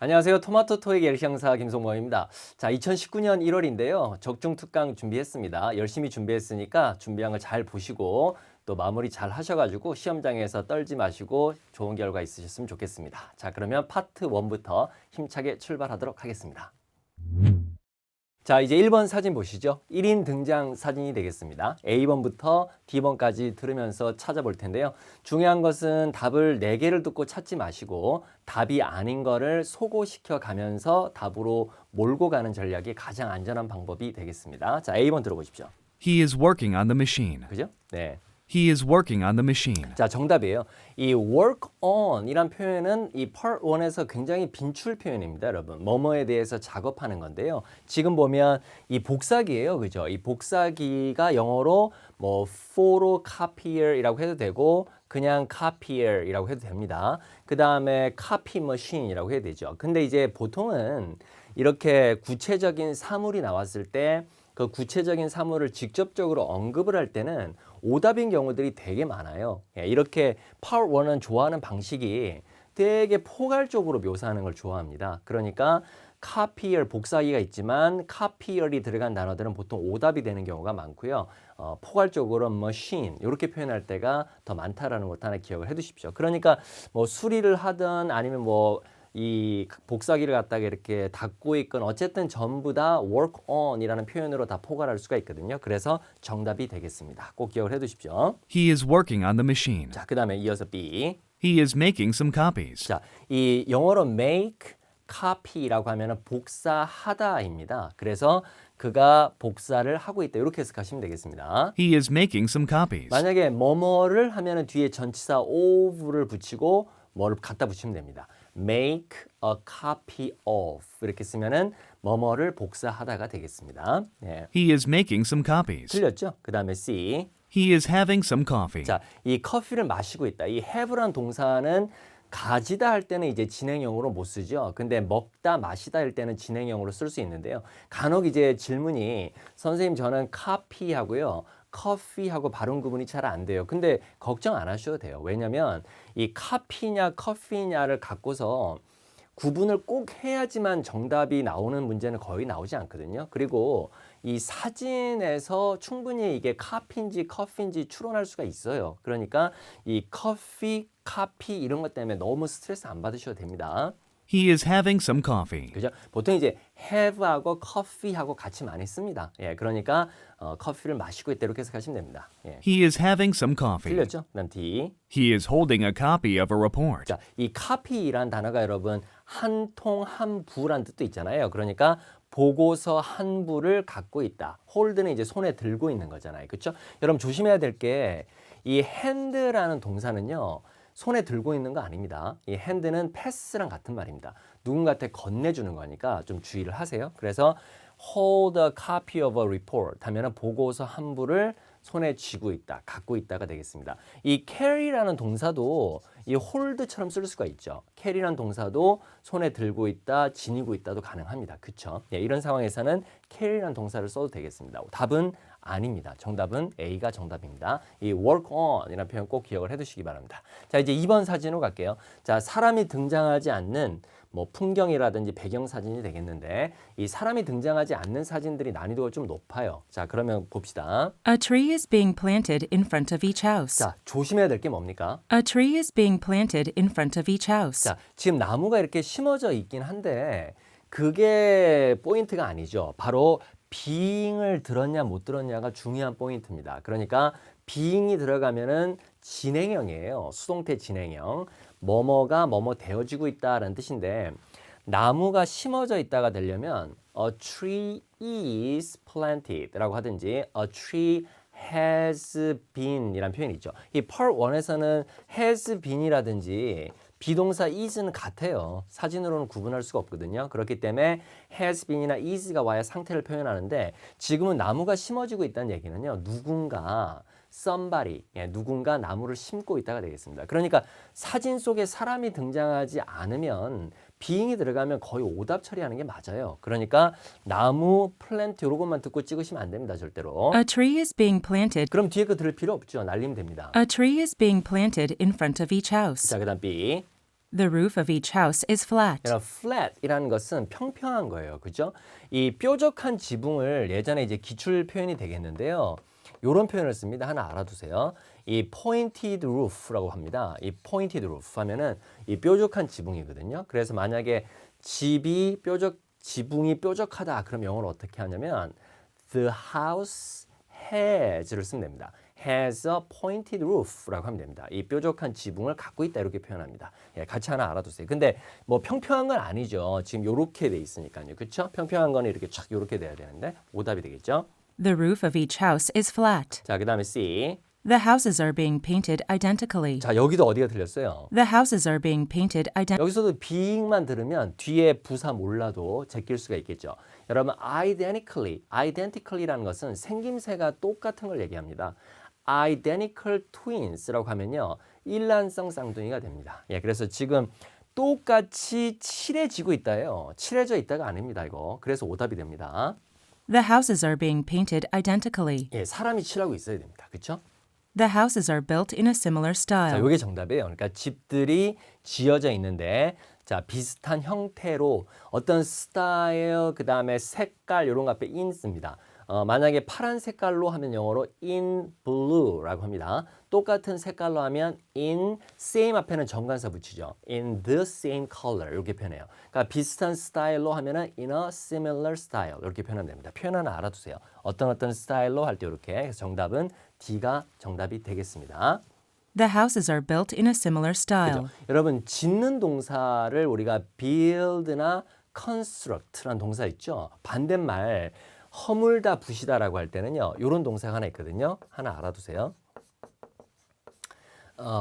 안녕하세요. 토마토 토익 예시 형사 김송범입니다. 자, 2019년 1월인데요. 적중 특강 준비했습니다. 열심히 준비했으니까 준비한 걸 잘 보시고 또 마무리 잘 하셔가지고 시험장에서 떨지 마시고 좋은 결과 있으셨으면 좋겠습니다. 자, 그러면 파트 1부터 힘차게 출발하도록 하겠습니다. 자, 이제 1번 사진 보시죠. 1인 등장 사진이 되겠습니다. A번부터 D번까지 들으면서 찾아볼 텐데요. 중요한 것은 답을 4개를 듣고 찾지 마시고 답이 아닌 거를 소고시켜 가면서 답으로 몰고 가는 전략이 가장 안전한 방법이 되겠습니다. 자, A번 들어보십시오. He is working on the machine. 그죠? 네. He is working on the machine. 자, 정답이에요. 이 work on 이란 표현은 이 part 1에서 굉장히 빈출 표현입니다, 여러분. 뭐뭐에 대해서 작업하는 건데요. 지금 보면 이 복사기예요. 그죠? 이 복사기가 영어로 뭐 photocopier이라고 해도 되고 그냥 copier이라고 해도 됩니다. 그다음에 copy machine이라고 해야 되죠. 근데 이제 보통은 이렇게 구체적인 사물이 나왔을 때 그 구체적인 사물을 직접적으로 언급을 할 때는 오답인 경우들이 되게 많아요. 이렇게 Part 1은 좋아하는 방식이 되게 포괄적으로 묘사하는 걸 좋아합니다. 그러니까 copier, 복사기가 있지만 copier이 들어간 단어들은 보통 오답이 되는 경우가 많고요. 포괄적으로 machine 이렇게 표현할 때가 더 많다라는 것도 하나 기억을 해 두십시오. 그러니까 뭐 수리를 하든 아니면 뭐 이 복사기를 갖다가 이렇게 닫고 있건 어쨌든 전부 다 work on 이라는 표현으로 다 포괄할 수가 있거든요. 그래서 정답이 되겠습니다. 꼭 기억을 해 두십시오. He is working on the machine. 자, 그 다음에 이어서 B. He is making some copies. 자, 이 영어로 make, copy라고 하면은 복사하다입니다. 그래서 그가 복사를 하고 있다. 이렇게 해석하시면 되겠습니다. He is making some copies. 만약에 뭐뭐를 하면은 뒤에 전치사 of를 붙이고 뭐를 갖다 붙이면 됩니다. make a copy of 이렇게 쓰면은 뭐뭐를 복사하다가 되겠습니다. 네. He is making some copies. 틀렸죠? 그 다음에 C. He is having some coffee. 자, 이 커피를 마시고 있다. 이 have란 동사는 가지다 할 때는 이제 진행형으로 못 쓰죠. 근데 먹다 마시다 할 때는 진행형으로 쓸 수 있는데요. 간혹 이제 질문이 선생님 저는 카피하고요. 커피하고 발음 구분이 잘 안 돼요. 근데 걱정 안 하셔도 돼요. 왜냐면 이 카피냐 커피냐를 갖고서 구분을 꼭 해야지만 정답이 나오는 문제는 거의 나오지 않거든요. 그리고 이 사진에서 충분히 이게 카피인지 커피인지 추론할 수가 있어요. 그러니까 이 커피, 카피 이런 것 때문에 너무 스트레스 안 받으셔도 됩니다. He is having some coffee. 그죠? 보통 이제 have하고 coffee하고 같이 많이 씁니다. 예, 그러니까 커피를 마시고 있다 이렇게 해석하시면 됩니다. 예. He is having some coffee. 틀렸죠? 그다음 D. He is holding a copy of a report. 자, 이 copy란 단어가 여러분 한 통 한 부란 뜻도 있잖아요. 그러니까 보고서 한 부를 갖고 있다. 홀드는 이제 손에 들고 있는 거잖아요. 그렇죠? 여러분 조심해야 될 게 이 hand라는 동사는요. 손에 들고 있는 거 아닙니다. 이 hand는 pass랑 같은 말입니다. 누군가한테 건네주는 거니까 좀 주의를 하세요. 그래서 hold a copy of a report 하면은 보고서 한 부를 손에 쥐고 있다, 갖고 있다가 되겠습니다. 이 carry라는 동사도 이 hold처럼 쓸 수가 있죠. carry라는 동사도 손에 들고 있다, 지니고 있다도 가능합니다. 그렇죠? 예, 이런 상황에서는 carry라는 동사를 써도 되겠습니다. 답은 아닙니다. 정답은 A가 정답입니다. 이 work on 이라는 표현 꼭 기억을 해 두시기 바랍니다. 자, 이제 2번 사진으로 갈게요. 자, 사람이 등장하지 않는 뭐 풍경이라든지 배경 사진이 되겠는데 이 사람이 등장하지 않는 사진들이 난이도가 좀 높아요. 자, 그러면 봅시다. A tree is being planted in front of each house. 자, 조심해야 될 게 뭡니까? A tree is being planted in front of each house. 자, 지금 나무가 이렇게 심어져 있긴 한데 그게 포인트가 아니죠. 바로 being을 들었냐 못 들었냐가 중요한 포인트입니다. 그러니까 being이 들어가면은 진행형이에요. 수동태 진행형. 뭐뭐가 뭐뭐 되어지고 있다라는 뜻인데 나무가 심어져 있다가 되려면 a tree is planted라고 하든지 a tree has been 이란 표현이 있죠. 이 part 1에서는 has been이라든지 비동사 is는 같아요. 사진으로는 구분할 수가 없거든요. 그렇기 때문에 has been이나 is가 와야 상태를 표현하는데 지금은 나무가 심어지고 있다는 얘기는요. 누군가 somebody, 누군가 나무를 심고 있다가 되겠습니다. 그러니까 사진 속에 사람이 등장하지 않으면 being이 들어가면 거의 오답 처리하는 게 맞아요. 그러니까 나무, 플랜트 이런 것만 듣고 찍으시면 안 됩니다. 절대로. A tree is being planted. 그럼 뒤에 거 들을 필요 없죠. 날리면 됩니다. A tree is being planted in front of each house. 자, 그 다음 B. The roof of each house is flat. flat이라는 것은 평평한 거예요. 그죠? 이 뾰족한 지붕을 예전에 이제 기출 표현이 되겠는데요. 이런 표현을 씁니다. 하나 알아두세요. 이 pointed roof라고 합니다. 이 pointed roof 하면은 이 뾰족한 지붕이거든요. 그래서 만약에 지붕이 뾰족하다. 그럼 영어로 어떻게 하냐면 the house has를 쓰면 됩니다. has a pointed roof라고 하면 됩니다. 이 뾰족한 지붕을 갖고 있다 이렇게 표현합니다. 예, 같이 하나 알아두세요. 근데 뭐 평평한 건 아니죠. 지금 요렇게 돼 있으니까요. 그렇죠? 평평한 거는 이렇게 촥 요렇게 돼야 되는데 오답이 되겠죠? The roof of each house is flat. 자, 그다음에 C. The houses are being painted identically. 자, 여기도 어디가 틀렸어요? The houses are being painted identically. 여기서도 being만 들으면 뒤에 부사 몰라도 제낄 수가 있겠죠. 여러분 identically라는 것은 생김새가 똑같은 걸 얘기합니다. identical twins라고 하면요. 일란성 쌍둥이가 됩니다. 예, 그래서 지금 똑같이 칠해지고 있다예요. 칠해져 있다가 아닙니다, 이거. 그래서 오답이 됩니다. The houses are being painted identically. 예, 사람이 칠하고 있어야 됩니다. 그렇죠? The houses are built in a similar 자, style. 이게 정답이에요. 그러니까 집들이 지어져 있는데 자, 비슷한 형태로 어떤 스타일, 그다음에 색깔 이런 거 앞에 in 씁니다. 만약에 파란 색깔로 하면 영어로 in blue라고 합니다. 똑같은 색깔로 하면 in same 앞에는 정관사 붙이죠. in the same color 이렇게 표현해요. 그러니까 비슷한 스타일로 하면은 in a similar style 이렇게 표현하면 됩니다. 표현 하나 알아두세요. 어떤 스타일로 할 때 이렇게. 그래서 정답은 D가 정답이 되겠습니다. The houses are built in a similar style. 그죠? 여러분 짓는 동사를 우리가 build나 construct라는 동사 있죠. 반대말 허물다 부시다라고 할 때는요. 이런 동사가 하나 있거든요. 하나 알아두세요.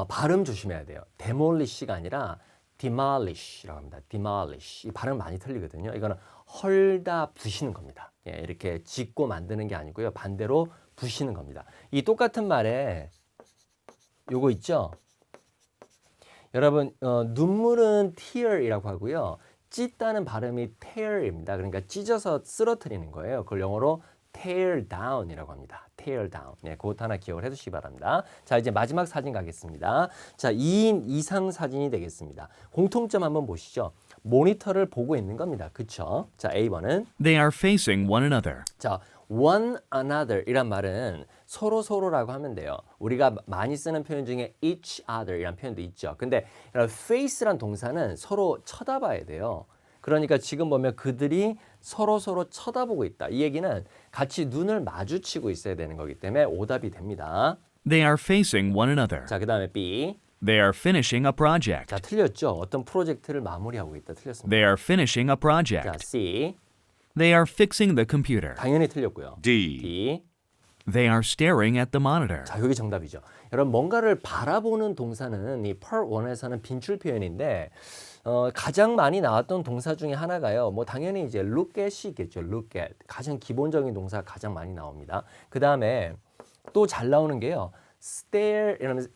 발음 조심해야 돼요. demolish가 아니라 demolish라고 합니다. demolish. 이 발음 많이 틀리거든요. 이거는 헐다 부시는 겁니다. 예, 이렇게 짓고 만드는 게 아니고요. 반대로 부시는 겁니다. 이 똑같은 말에 요거 있죠? 여러분 눈물은 tear이라고 하고요. 찢다는 발음이 tear입니다. 그러니까 찢어서 쓰러뜨리는 거예요. 그걸 영어로 tear down이라고 합니다. tear down. 네, 그것도 하나 기억을 해두시기 바랍니다. 자, 이제 마지막 사진 가겠습니다. 자, 2인 이상 사진이 되겠습니다. 공통점 한번 보시죠. 모니터를 보고 있는 겁니다. 그쵸? 자, A번은 They are facing one another. 자, one another 이란 말은 서로라고 하면 돼요. 우리가 많이 쓰는 표현 중에 each other 이란 표현도 있죠. 근데 face란 동사는 서로 쳐다봐야 돼요. 그러니까 지금 보면 그들이 서로 쳐다보고 있다. 이 얘기는 같이 눈을 마주치고 있어야 되는 거기 때문에 오답이 됩니다. They are facing one another. 자, 그 다음에 B. They are finishing a project. 자, 틀렸죠. 어떤 프로젝트를 마무리하고 있다. 틀렸습니다. They are finishing a 자, project. C. They are fixing the computer. 당연히 틀렸고요. D. They are staring at the monitor. 자, 여기 정답이죠. 여러분 뭔가를 바라보는 동사는 이 part 1에서는 빈출 표현인데 가장 많이 나왔던 동사 중에 하나가요. 뭐 당연히 이제 look at이겠죠. look at. 가장 기본적인 동사가 가장 많이 나옵니다. 그다음에 또 잘 나오는 게요. stare 이러면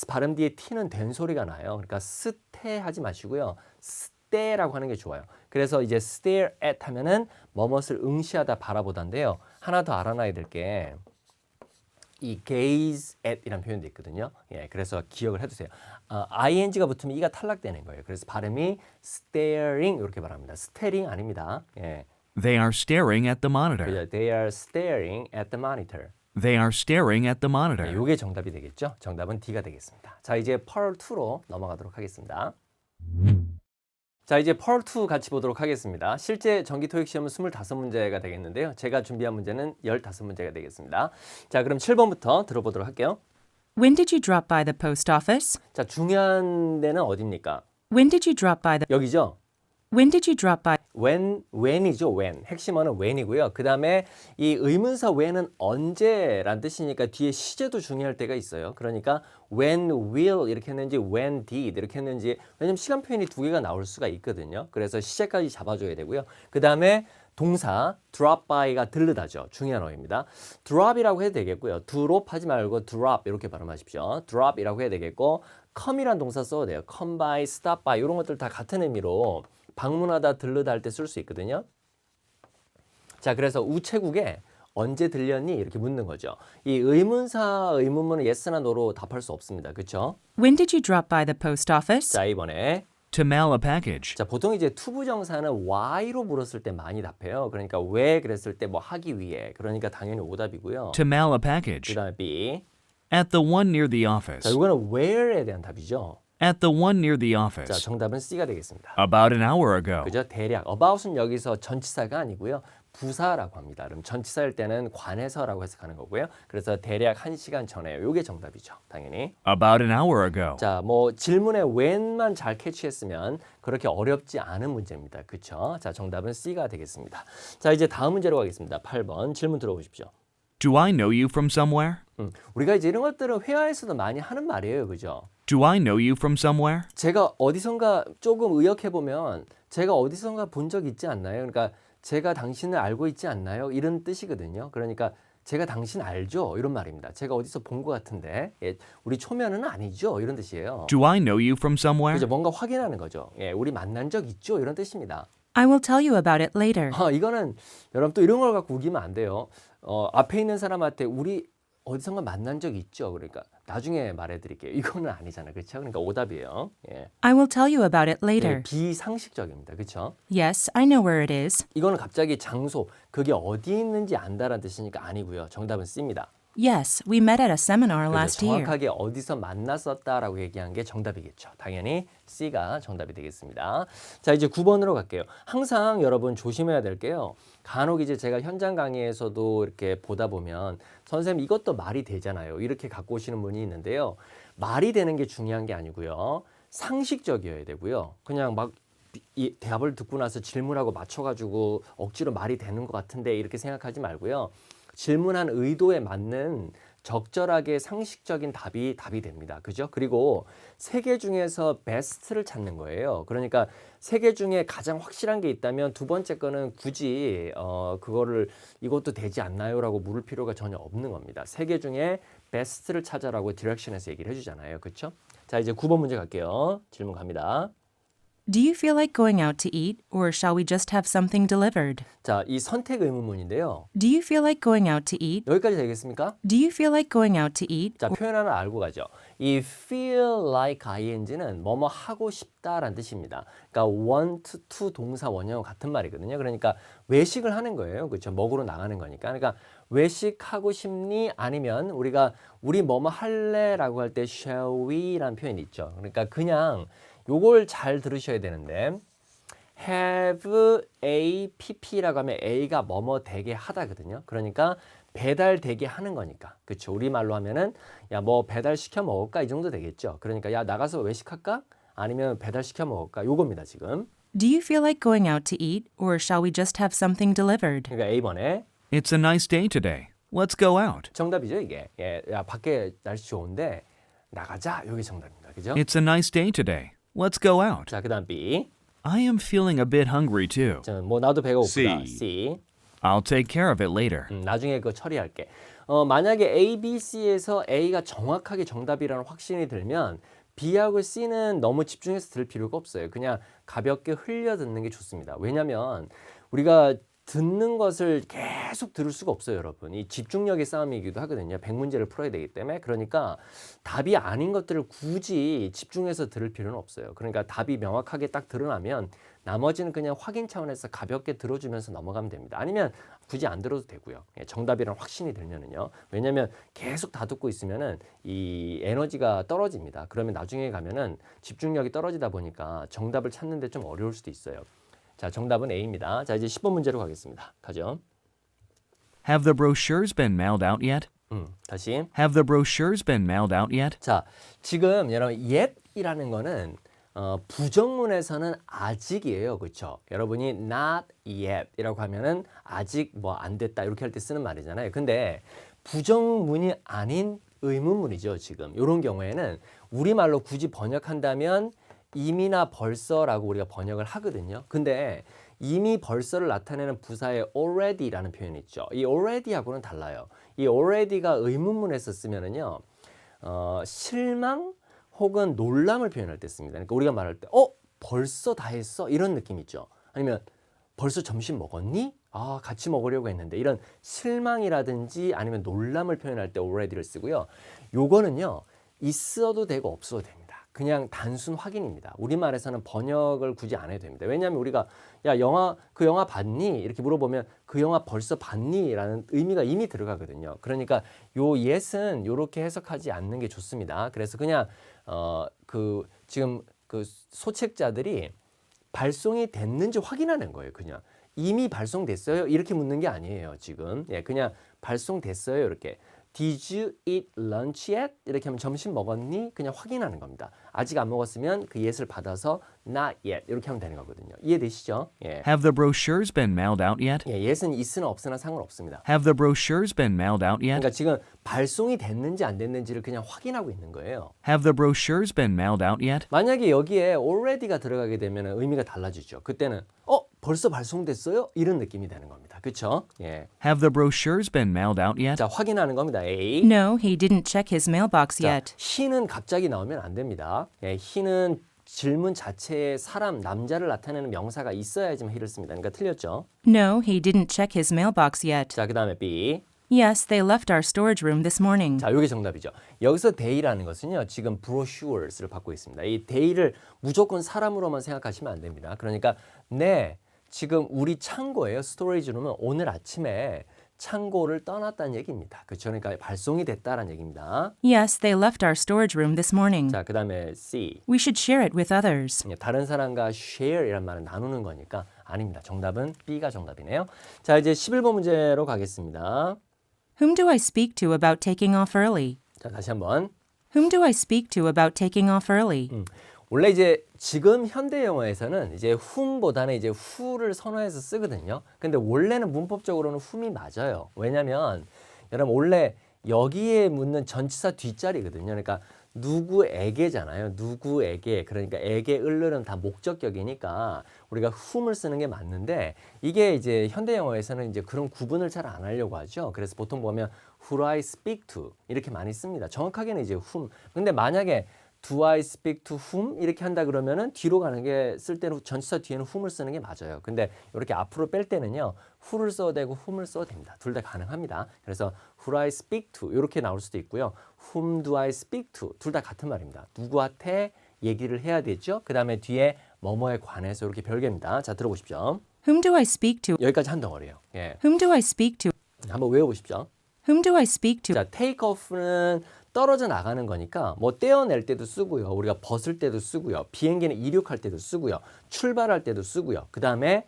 발음 뒤에 t는 된 소리가 나요. 그러니까 스테 하지 마시고요. stare라고 하는 게 좋아요. 그래서 이제 stare at 하면은 뭐뭇을 응시하다 바라보다인데요. 하나 더 알아놔야 될 게 이 gaze at 이라는 표현도 있거든요. 예, 그래서 기억을 해두세요. ing가 붙으면 이가 탈락되는 거예요. 그래서 발음이 staring 이렇게 말합니다. staring 아닙니다. 예, They are staring at the monitor. 그죠? They are staring at the monitor. They are staring at the monitor. 네, 이게 정답이 되겠죠? 정답은 D가 되겠습니다. 자, 이제 Part 2로 넘어가도록 하겠습니다. 자, 이제 Part 2 같이 보도록 하겠습니다. 실제 정기 토익 시험은 25문제가 되겠는데요. 제가 준비한 문제는 15문제가 되겠습니다. 자, 그럼 7번부터 들어보도록 할게요. When did you drop by the post office? 자, 중요한 데는 어디입니까? When did you drop by the 여기죠? When did you drop by when이죠, when. 핵심어는 when이고요. 그 다음에 이 의문사 when은 언제란 뜻이니까 뒤에 시제도 중요할 때가 있어요. 그러니까 when will 이렇게 했는지 when did 이렇게 했는지 왜냐면 시간 표현이 두 개가 나올 수가 있거든요. 그래서 시제까지 잡아줘야 되고요. 그 다음에 동사 drop by가 들르다죠. 중요한 어입니다. drop이라고 해도 되겠고요. drop 하지 말고 drop 이렇게 발음하십시오. drop이라고 해야 되겠고 come이란 동사 써도 돼요. come by, stop by 이런 것들 다 같은 의미로 방문하다, 들르다 할 때 쓸 수 있거든요. 자, 그래서 우체국에 언제 들렸니? 이렇게 묻는 거죠. 이 의문사, 의문문은 yes나 no로 답할 수 없습니다. 그렇죠? When did you drop by the post office? 자, 이번에 To mail a package. 자, 보통 이제 투부정사는 why로 물었을 때 많이 답해요. 그러니까 왜 그랬을 때 뭐 하기 위해. 그러니까 당연히 오답이고요. To mail a package. 그다음에 B. At the one near the 자, office. 이거는 where에 대한 답이죠. At the one near the 자, office. 정답은 C가 되겠습니다. About an hour ago. 그죠? 대략 about은 여기서 전치사가 아니고요. 부사라고 합니다. 그럼 전치사일 때는 관해서라고 해석하는 거고요. 그래서 대략 1시간 전에요. 이게 정답이죠. 당연히. About an hour ago. 자, 뭐 질문에 when만 잘 캐치했으면 그렇게 어렵지 않은 문제입니다. 그렇죠? 자, 정답은 C가 되겠습니다. 자, 이제 다음 문제로 가겠습니다. 8번 질문 들어보십시오. Do I know you from somewhere? 우리가 이제 이런 것들은 회화에서도 많이 하는 말이에요. 그죠? Do I know you from somewhere? 제가 어디선가 조금 의역해보면 제가 어디선가 본 적 있지 않나요? 그러니까 제가 당신을 알고 있지 않나요? 이런 뜻이거든요. 그러니까 제가 당신 알죠? 이런 말입니다. 제가 어디서 본 것 같은데 예, 우리 초면은 아니죠? 이런 뜻이에요. Do I know you from somewhere? 그죠? 뭔가 확인하는 거죠. 예, 우리 만난 적 있죠? 이런 뜻입니다. I will tell you about it later. 이거는 여러분 또 이런 걸 갖고 우기면 안 돼요. 앞에 있는 사람한테 우리 어디선가 만난 적 있죠? 그러니까 나중에 말해드릴게요. 이거는 아니잖아요. 그렇죠? 그러니까 오답이에요. 예. I will tell you about it 예, later. 비상식적입니다. 그렇죠? Yes, I know where it is. 이거는 갑자기 장소, 그게 어디 있는지 안다라는 뜻이니까 아니고요. 정답은 C입니다. Yes, we met at a seminar 그래서 last year. 정확하게 어디서 만났었다라고 얘기한 게 정답이겠죠. 당연히 C가 정답이 되겠습니다. 자, 이제 9번으로 갈게요. 항상 여러분 조심해야 될 게요. 간혹 이제 제가 현장 강의에서도 이렇게 보다 보면 선생님 이것도 말이 되잖아요. 이렇게 갖고 오시는 분이 있는데요. 말이 되는 게 중요한 게 아니고요. 상식적이어야 되고요. 그냥 막 이 대답을 듣고 나서 질문하고 맞춰가지고 억지로 말이 되는 것 같은데 이렇게 생각하지 말고요. 질문한 의도에 맞는 적절하게 상식적인 답이 됩니다. 그죠? 그리고 세 개 중에서 베스트를 찾는 거예요. 그러니까 세 개 중에 가장 확실한 게 있다면 두 번째 거는 굳이 그거를 이것도 되지 않나요라고 물을 필요가 전혀 없는 겁니다. 세 개 중에 베스트를 찾아라고 디렉션에서 얘기를 해주잖아요. 그렇죠? 자, 이제 9번 문제 갈게요. 질문 갑니다. Do you feel like going out to eat, or shall we just have something delivered? 자, 이 선택 의문문인데요. Do you feel like going out to eat? 여기까지 되겠습니까? Do you feel like going out to eat? 자, 표현 하나 알고 가죠. 이 feel like ing는 뭐뭐 하고 싶다라는 뜻입니다. 그러니까 want to 동사 원형과 같은 말이거든요. 그러니까 외식을 하는 거예요. 그렇죠? 먹으러 나가는 거니까. 그러니까 외식하고 싶니? 아니면 우리 뭐뭐 할래라고 할 때 shall we라는 표현이 있죠. 그러니까 그냥 요걸 잘 들으셔야 되는데 have a pp라고 하면 a가 뭐뭐 되게 하다거든요. 그러니까 배달되게 하는 거니까. 그렇죠. 우리말로 하면은 야 뭐 배달 시켜 먹을까 이 정도 되겠죠. 그러니까 야 나가서 외식할까? 아니면 배달 시켜 먹을까? 요겁니다, 지금. Do you feel like going out to eat, or shall we just have something delivered? 그러니까 A번에 It's a nice day today. Let's go out. 정답이죠, 이게. 예, 야 밖에 날씨 좋은데 나가자. 요게 정답입니다. 그죠? It's a nice day today. Let's go out. 자, 그다음 B. I am feeling a bit hungry too. 자, 뭐 나도 배가 고프다. C. C. I'll take care of it later. 나중에 그거 처리할게. 만약에 A, B, C에서 A가 정확하게 정답이라는 확신이 들면 B하고 C는 너무 집중해서 들을 필요가 없어요. 그냥 가볍게 흘려 듣는 게 좋습니다. 왜냐하면 우리가 듣는 것을 계속 들을 수가 없어요, 여러분. 이 집중력의 싸움이기도 하거든요. 100문제를 풀어야 되기 때문에. 그러니까 답이 아닌 것들을 굳이 집중해서 들을 필요는 없어요. 그러니까 답이 명확하게 딱 드러나면 나머지는 그냥 확인 차원에서 가볍게 들어주면서 넘어가면 됩니다. 아니면 굳이 안 들어도 되고요. 정답이란 확신이 들면은요. 왜냐하면 계속 다 듣고 있으면은 이 에너지가 떨어집니다. 그러면 나중에 가면은 집중력이 떨어지다 보니까 정답을 찾는데 좀 어려울 수도 있어요. 자, 정답은 A입니다. 자, 이제 10번 문제로 가겠습니다. 가죠. Have the brochures been mailed out yet? 다시. Have the brochures been mailed out yet? 자, 지금 여러분 yet이라는 거는 부정문에서는 아직이에요. 그렇죠? 여러분이 not yet이라고 하면은 아직 뭐 안 됐다 이렇게 할 때 쓰는 말이잖아요. 근데 부정문이 아닌 의문문이죠. 지금 이런 경우에는 우리말로 굳이 번역한다면 이미나 벌써라고 우리가 번역을 하거든요. 근데 이미 벌써를 나타내는 부사의 already라는 표현이 있죠. 이 already하고는 달라요. 이 already가 의문문에서 쓰면은요, 실망 혹은 놀람을 표현할 때 씁니다. 그러니까 우리가 말할 때, 벌써 다 했어? 이런 느낌 있죠. 아니면 벌써 점심 먹었니? 아, 같이 먹으려고 했는데 이런 실망이라든지 아니면 놀람을 표현할 때 already를 쓰고요. 요거는요, 있어도 되고 없어도 됩니다. 그냥 단순 확인입니다. 우리말에서는 번역을 굳이 안 해도 됩니다. 왜냐하면 우리가 야 그 영화 봤니? 이렇게 물어보면 그 영화 벌써 봤니? 라는 의미가 이미 들어가거든요. 그러니까 요 yes은 이렇게 해석하지 않는 게 좋습니다. 그래서 그냥 지금 그 소책자들이 발송이 됐는지 확인하는 거예요. 그냥 이미 발송됐어요? 이렇게 묻는 게 아니에요. 지금 그냥 발송됐어요. 이렇게 Did you eat lunch yet? 이렇게 하면 점심 먹었니? 그냥 확인하는 겁니다. 아직 안 먹었으면 그 yes를 받아서 not yet 이렇게 하면 되는 거거든요. 이해되시죠? 예. Have the brochures been mailed out yet? 예, yes는 있으나 없으나 상관없습니다. Have the brochures been mailed out yet? 그러니까 지금 발송이 됐는지 안 됐는지를 그냥 확인하고 있는 거예요. Have the brochures been mailed out yet? 만약에 여기에 already가 들어가게 되면 의미가 달라지죠. 그때는 벌써 발송됐어요? 이런 느낌이 되는 겁니다. 그렇죠? 예. Have the brochures been mailed out yet? 자, 확인하는 겁니다. A. No, he didn't check his mailbox 자, yet. he는 갑자기 나오면 안 됩니다. 예, he는 질문 자체에 사람, 남자를 나타내는 명사가 있어야지만 he를 씁니다. 그러니까 틀렸죠? No, he didn't check his mailbox yet. 자, 그 다음에 B. Yes, they left our storage room this morning. 자, 이게 정답이죠. 여기서 they라는 것은요, 지금 brochures를 받고 있습니다. 이 they를 무조건 사람으로만 생각하시면 안 됩니다. 그러니까 네, 지금 우리 창고예요. 스토리지룸은 오늘 아침에 창고를 떠났다는 얘기입니다. 그렇죠? 그러니까 발송이 됐다라는 얘기입니다. Yes, they left our storage room this morning. 자, 그 다음에 C. We should share it with others. 다른 사람과 share이란 말은 나누는 거니까 아닙니다. 정답은 B가 정답이네요. 자, 이제 11번 문제로 가겠습니다. Whom do I speak to about taking off early? 자, 다시 한번. Whom do I speak to about taking off early? 원래 이제 지금 현대 영어에서는 이제 whom보다는 이제 who를 선호해서 쓰거든요. 근데 원래는 문법적으로는 whom이 맞아요. 왜냐면 여러분 원래 여기에 묻는 전치사 뒷자리거든요. 그러니까 누구에게잖아요. 누구에게. 그러니까 에게 을르는 다 목적격이니까 우리가 whom을 쓰는 게 맞는데 이게 이제 현대 영어에서는 이제 그런 구분을 잘 안 하려고 하죠. 그래서 보통 보면 who I speak to 이렇게 많이 씁니다. 정확하게는 이제 whom. 근데 만약에 Do I speak to whom? 이렇게 한다 그러면은 뒤로 가는 게 쓸 때는 전치사 뒤에는 whom을 쓰는 게 맞아요. 근데 이렇게 앞으로 뺄 때는요. who를 써도 되고 whom을 써도 됩니다. 둘 다 가능합니다. 그래서 who I speak to 이렇게 나올 수도 있고요. whom do I speak to 둘 다 같은 말입니다. 누구한테 얘기를 해야 되죠? 그 다음에 뒤에 뭐뭐에 관해서 이렇게 별개입니다. 자, 들어보십시오. Whom do I speak to? 여기까지 한 덩어리예요. 예. Whom do I speak to? 한번 외워보십시오. Whom do I speak to? 자, take off는 떨어져 나가는 거니까 뭐 떼어낼 때도 쓰고요. 우리가 벗을 때도 쓰고요. 비행기는 이륙할 때도 쓰고요. 출발할 때도 쓰고요. 그 다음에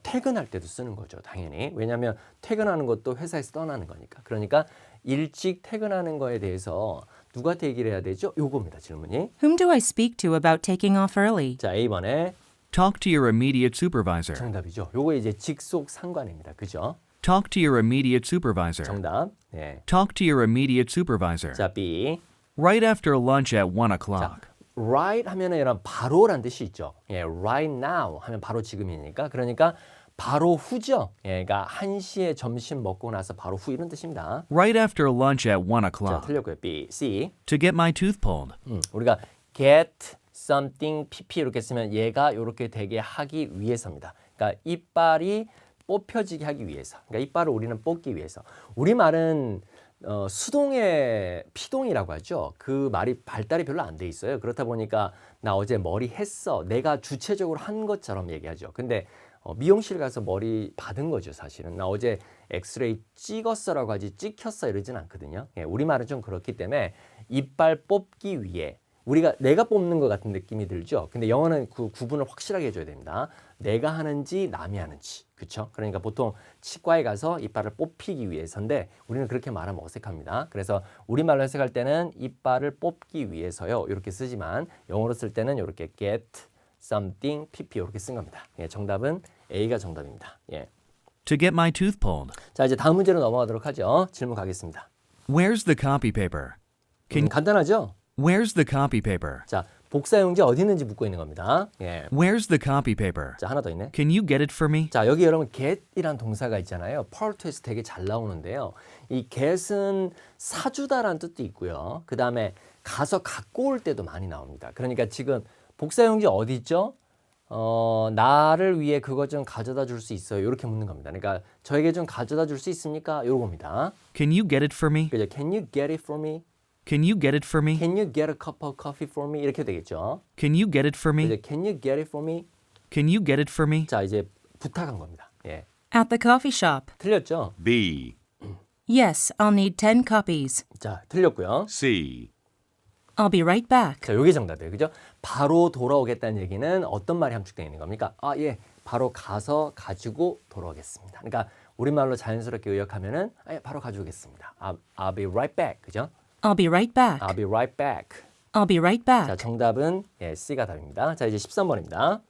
퇴근할 때도 쓰는 거죠. 당연히. 왜냐하면 퇴근하는 것도 회사에서 떠나는 거니까. 그러니까 일찍 퇴근하는 거에 대해서 누구한테 얘기를 해야 되죠? 요겁니다. 질문이. Whom do I speak to about taking off early? 자, A번에 Talk to your immediate supervisor. 정답이죠. 요거 이제 직속 상관입니다. 그죠? Talk to your immediate supervisor. 정답. 네. Talk to your immediate supervisor. 자, B. Right after lunch at 1 자, o'clock. right 하면은 이런 바로란 뜻이 있죠. 예, right now 하면 바로 지금이니까. 그러니까 바로 후죠. 예, 그러니까 1시에 점심 먹고 나서 바로 후 이런 뜻입니다. Right after lunch at 1 자, o'clock. 틀렸고요. B, C. To get my tooth pulled. 우리가 get something pp 이렇게 쓰면 얘가 이렇게 되게 하기 위해서입니다. 그러니까 이빨이 뽑혀지게 하기 위해서. 그러니까 이빨을 우리는 뽑기 위해서. 우리말은 수동의 피동이라고 하죠. 그 말이 발달이 별로 안 돼 있어요. 그렇다 보니까 나 어제 머리 했어. 내가 주체적으로 한 것처럼 얘기하죠. 근데 미용실 가서 머리 받은 거죠, 사실은. 나 어제 엑스레이 찍었어라고 하지 찍혔어 이러진 않거든요. 예, 우리말은 좀 그렇기 때문에 이빨 뽑기 위해 내가 뽑는 것 같은 느낌이 들죠. 근데 영어는 그 구분을 확실하게 해줘야 됩니다. 내가 하는지 남이 하는지. 그렇죠? 그러니까 보통 치과에 가서 이빨을 뽑히기 위해서인데 우리는 그렇게 말하면 어색합니다. 그래서 우리말로 해석할 때는 이빨을 뽑기 위해서요. 이렇게 쓰지만 영어로 쓸 때는 이렇게 get something pp 이렇게 쓴 겁니다. 예, 정답은 A가 정답입니다. 예. To get my tooth pulled. 자, 이제 다음 문제로 넘어가도록 하죠. 질문 가겠습니다. Where's the copy paper? 간단하죠? Where's the copy paper? 자, 복사용지 어디 있는지 묻고 있는 겁니다. 예. Where's the copy paper? 자, 하나 더 있네. Can you get it for me? 자, 여기 여러분 get이란 동사가 있잖아요. part 2에서 되게 잘 나오는데요. 이 get은 사주다라는 뜻도 있고요. 그 다음에 가서 갖고 올 때도 많이 나옵니다. 그러니까 지금 복사용지 어디 있죠? 나를 위해 그것 좀 가져다 줄 수 있어요. 이렇게 묻는 겁니다. 그러니까 저에게 좀 가져다 줄 수 있습니까? 요겁니다. Can you get it for me? 그죠? Can you get it for me? Can you get it for me? Can you get a cup of coffee for me? 이렇게 되겠죠. Can you get it for me? 이제 Can you get it for me? Can you get it for me? 자, 이제 부탁한 겁니다. 예. At the coffee shop. 틀렸죠? B, Yes, I'll need 10 copies. 자, 틀렸고요. C, I'll be right back. 자, 요게 정답이에요. 그죠? 바로 돌아오겠다는 얘기는 어떤 말이 함축되어 있는 겁니까? 아, 예. 바로 가서 가지고 돌아오겠습니다. 그러니까 우리말로 자연스럽게 의역하면은 아, 예, 바로 가져오겠습니다. I'll be right back. 그죠? I'll be right back. I'll be right back. I'll be right back. 자, 정답은 예, C가 답입니다. 자, 이제 13번입니다.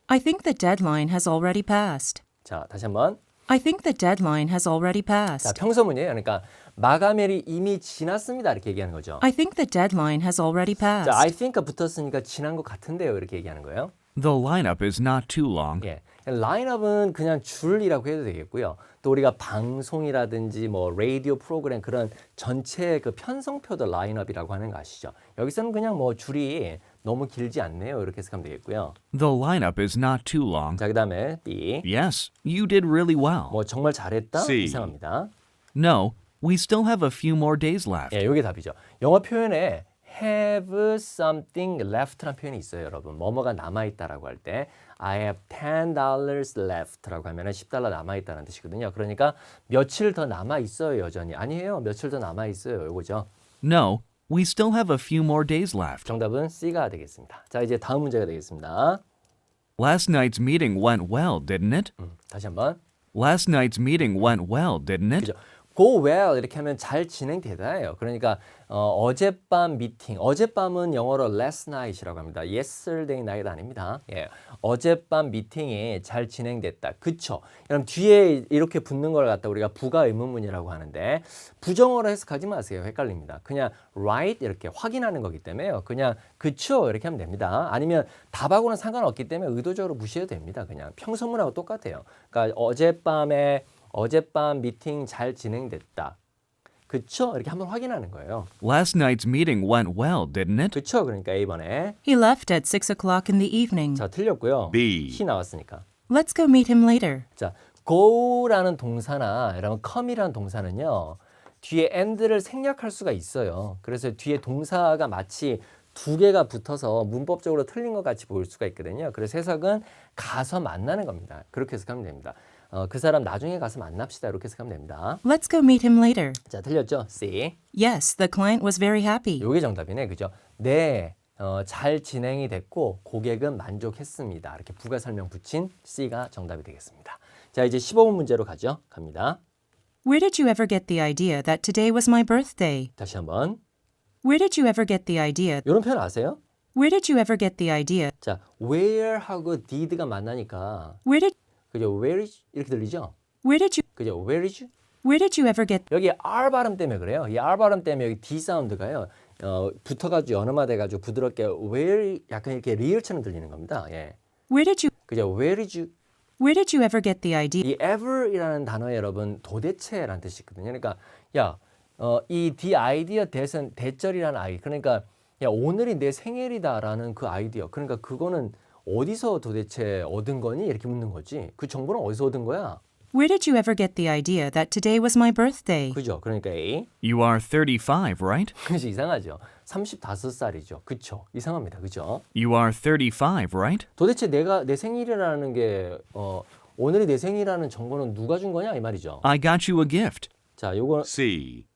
I think the deadline has already passed. 자, 다시 한번. I think the deadline has already 자, passed. 평소문이에요. 그러니까 마감일이 이미 지났습니다. 이렇게 얘기하는 거죠. I think the deadline has already passed. 자, I think가 붙었으니까 지난 것 같은데요. 이렇게 얘기하는 거예요. The lineup is not too long. 예. 라인업은 그냥 줄이라고 해도 되겠고요. 또 우리가 방송이라든지 뭐 라디오 프로그램 그런 전체 그 편성표도 라인업이라고 하는 거 아시죠? 여기서는 그냥 뭐 줄이 너무 길지 않네요. 이렇게 해석하면 되겠고요. The lineup is not too long. 자, 그다음에 B. Yes, you did really well. 뭐 정말 잘했다. C. 이상합니다. No, we still have a few more days left. 예, 이게 답이죠. 영어 표현에 have something left라는 표현이 있어요, 여러분. 뭐뭐가 남아 있다라고 할 때 I have $10 left라고 하면은 $10 남아 있다는 뜻이거든요. 그러니까 며칠 더 남아 있어요, 여전히. 아니에요. 며칠 더 남아 있어요. 요거죠. No, we still have a few more days left. 정답은 C가 되겠습니다. 자, 이제 다음 문제가 되겠습니다. Last night's meeting went well, didn't it? 다시 한번. Last night's meeting went well, didn't it? 그죠? Go well 이렇게 하면 잘 진행되다예요. 그러니까 어젯밤 미팅, 어젯밤은 영어로 last night이라고 합니다. yesterday night 아닙니다. 예, 어젯밤 미팅이 잘 진행됐다. 그쵸? 그럼 뒤에 이렇게 붙는 걸 갖다 우리가 부가 의문문이라고 하는데 부정어로 해석하지 마세요. 헷갈립니다. 그냥 right 이렇게 확인하는 거기 때문에요. 그냥 그쵸 이렇게 하면 됩니다. 아니면 답하고는 상관없기 때문에 의도적으로 무시해도 됩니다. 그냥 평소문하고 똑같아요. 그러니까 어젯밤 미팅 잘 진행됐다. 그쵸? 이렇게 한번 확인하는 거예요. Last night's meeting went well, didn't it? 그쵸? 그러니까 A번에 He left at 6 o'clock in the evening. 자 틀렸고요. B. C 나왔으니까. Let's go meet him later. 자 go라는 동사나 여러분 come이라는 동사는요. 뒤에 and를 생략할 수가 있어요. 그래서 뒤에 동사가 마치 두 개가 붙어서 문법적으로 틀린 것 같이 보일 수가 있거든요. 그래서 해석은 가서 만나는 겁니다. 그렇게 해석하면 됩니다. 그 사람 나중에 가서 만납시다. 이렇게 해석하면 됩니다. Let's go meet him later. 자, 틀렸죠? C. Yes, the client was very happy. 요게 정답이네. 그죠? 네. 잘 진행이 됐고 고객은 만족했습니다. 이렇게 부가 설명 붙인 C가 정답이 되겠습니다. 자, 이제 15분 문제로 가죠. 갑니다. Where did you ever get the idea that today was my birthday? 다시 한번. Where did you ever get the idea? 이런 표현 아세요? Where did you ever get the idea? 자, where하고 did가 만나니까 Where did 그죠? where is 이렇게 들리죠? 그죠? where is? Where did you ever get 여기 R 발음 때문에 그래요. 이 R 발음 때문에 여기 D 사운드가요. 붙어가지고 연음화돼가지고 부드럽게 where 약간 이렇게 리을처럼 들리는 겁니다. 예. 그죠? where did you ever get the idea? 이 ever이라는 단어에 여러분 도대체라는 뜻이 있거든요. 그러니까 야, 이 the idea 대선 대절이라는 아이. 그러니까 야 오늘이 내 생일이다라는 그 아이디어. 그러니까 그거는 어디서 도대체 얻은 거니? 이렇게 묻는 거지. 그 정보는 어디서 얻은 거야? Where did you ever get the idea that today was my birthday? 그죠? 그러니까 A. You are 35, right? 그죠? 이상하죠. 35살이죠. 그쵸? 이상합니다. 그죠? You are 35, right? 도대체 내가 내 생일이라는 게 오늘이 내 생일이라는 정보는 누가 준 거냐 이 말이죠. I got you a gift. 자, 요거 C.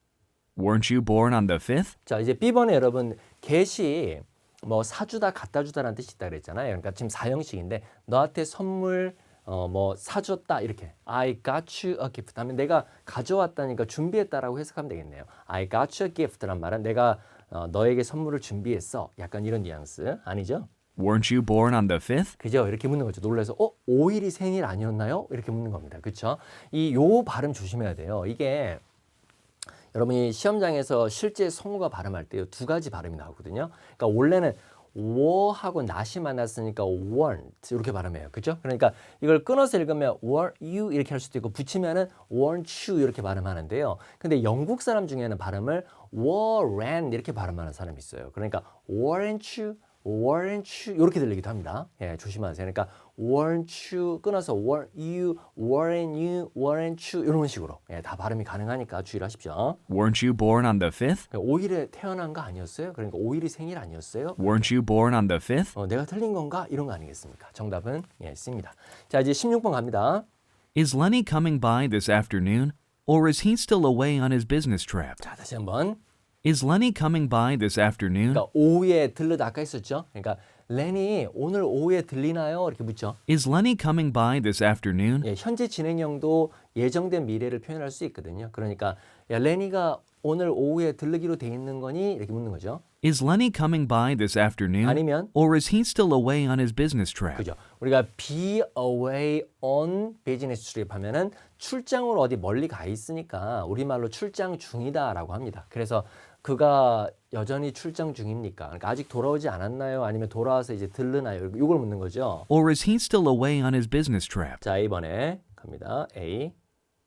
Weren't you born on the 5th? 자, 이제 B번에 여러분 get이 뭐 사주다 갖다 주다라는 뜻이 있다 그랬잖아요. 그러니까 지금 사형식인데 너한테 선물 뭐 사줬다 이렇게 I got you a gift 하면 내가 가져왔다니까 준비했다라고 해석하면 되겠네요. I got you a gift란 말은 내가 너에게 선물을 준비했어. 약간 이런 뉘앙스 아니죠? Weren't you born on the 5th? 그죠? 이렇게 묻는 거죠. 놀라서 5일이 생일 아니었나요? 이렇게 묻는 겁니다. 그렇죠? 요 발음 조심해야 돼요. 이게 여러분이 시험장에서 실제 성우가 발음할 때 두 가지 발음이 나오거든요. 그러니까 원래는 워하고 not이 만났으니까 weren't 이렇게 발음해요. 그죠? 그러니까 이걸 끊어서 읽으면 were you 이렇게 할 수도 있고 붙이면은 weren't you 이렇게 발음하는데요. 근데 영국 사람 중에는 발음을 weren't 이렇게 발음하는 사람이 있어요. 그러니까 weren't you 이렇게 들리기도 합니다. 예, 조심하세요. 그러니까 weren't you 끊어서 weren't you 이런 식으로 예, 다 발음이 가능하니까 주의를 하십시오. Weren't you born on the 5th? 5일에 태어난 거 아니었어요? 그러니까 5일이 생일 아니었어요? Weren't you born on the 5th? 내가 틀린 건가? 이런 거 아니겠습니까? 정답은 예, C입니다. 자, 이제 16번 갑니다. Is Lenny coming by this afternoon? Or is he still away on his business trip? 자, 다시 한번. Is Lenny coming by this afternoon? 그러니까 오후에 들르다 아까 했었죠? 그러니까 레니 오늘 오후에 들리나요? 이렇게 묻죠. Is Lenny coming by this afternoon? 예, 현재 진행형도 예정된 미래를 표현할 수 있거든요. 그러니까 야, 레니가 오늘 오후에 들르기로 돼 있는 거니? 이렇게 묻는 거죠. Is Lenny coming by this afternoon? 아니면 Or is he still away on his business trip? 그죠. 우리가 be away on business trip 하면은 출장으로 어디 멀리 가 있으니까 우리말로 출장 중이다라고 합니다. 그래서 그가 여전히 출장 중입니까? 그러니까 아직 돌아오지 않았나요? 아니면 돌아와서 이제 들르나요? 이걸 묻는 거죠. Or is he still away on his business trip? 자, A번에 갑니다. A.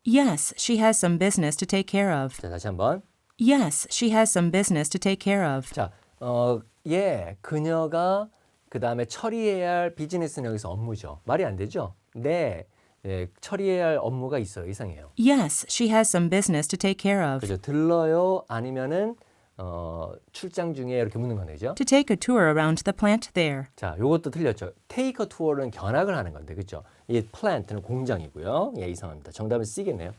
Yes, she has some business to take care of. 자, 다시 한번. Yes, she has some business to take care of. 자, 예, 그녀가 그 다음에 처리해야 할 비즈니스는 여기서 업무죠. 말이 안 되죠? 네, 예, 처리해야 할 업무가 있어요. 이상해요. Yes, she has some business to take care of. 그죠? 들러요? 아니면은 출장 중에 이렇게 묻는 거네죠. To take a tour around the plant there. 자, 요것도 틀렸죠. take a tour는 견학을 하는 건데, 그렇죠? 이 plant는 공장이고요. 예, 이상합니다. 정답은 C겠네요.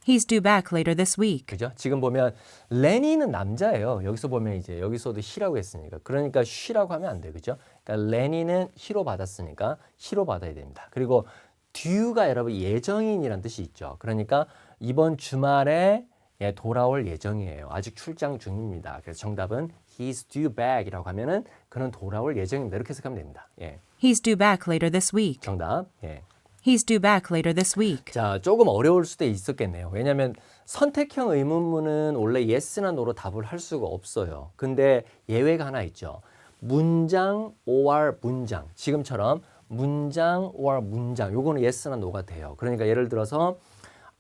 He's due back later this week. 그죠? 지금 보면 레니는 남자예요. 여기서 보면 이제 여기서도 he라고 했으니까. 그러니까 she라고 하면 안 돼요. 그죠? 그러니까 레니는 he로 받았으니까 he로 받아야 됩니다. 그리고 due가 여러분 예정인이란 뜻이 있죠. 그러니까 이번 주말에 예, 돌아올 예정이에요. 아직 출장 중입니다. 그래서 정답은 he's due back이라고 하면은 그는 돌아올 예정입니다. 이렇게 해석하면 됩니다. 예. He's due back later this week. 정답. 예. He's due back later this week. 자, 조금 어려울 수도 있었겠네요. 왜냐하면 선택형 의문문은 원래 yes나 no로 답을 할 수가 없어요. 근데 예외가 하나 있죠. 문장 or 문장. 지금처럼 문장 or 문장. 요거는 yes나 no가 돼요. 그러니까 예를 들어서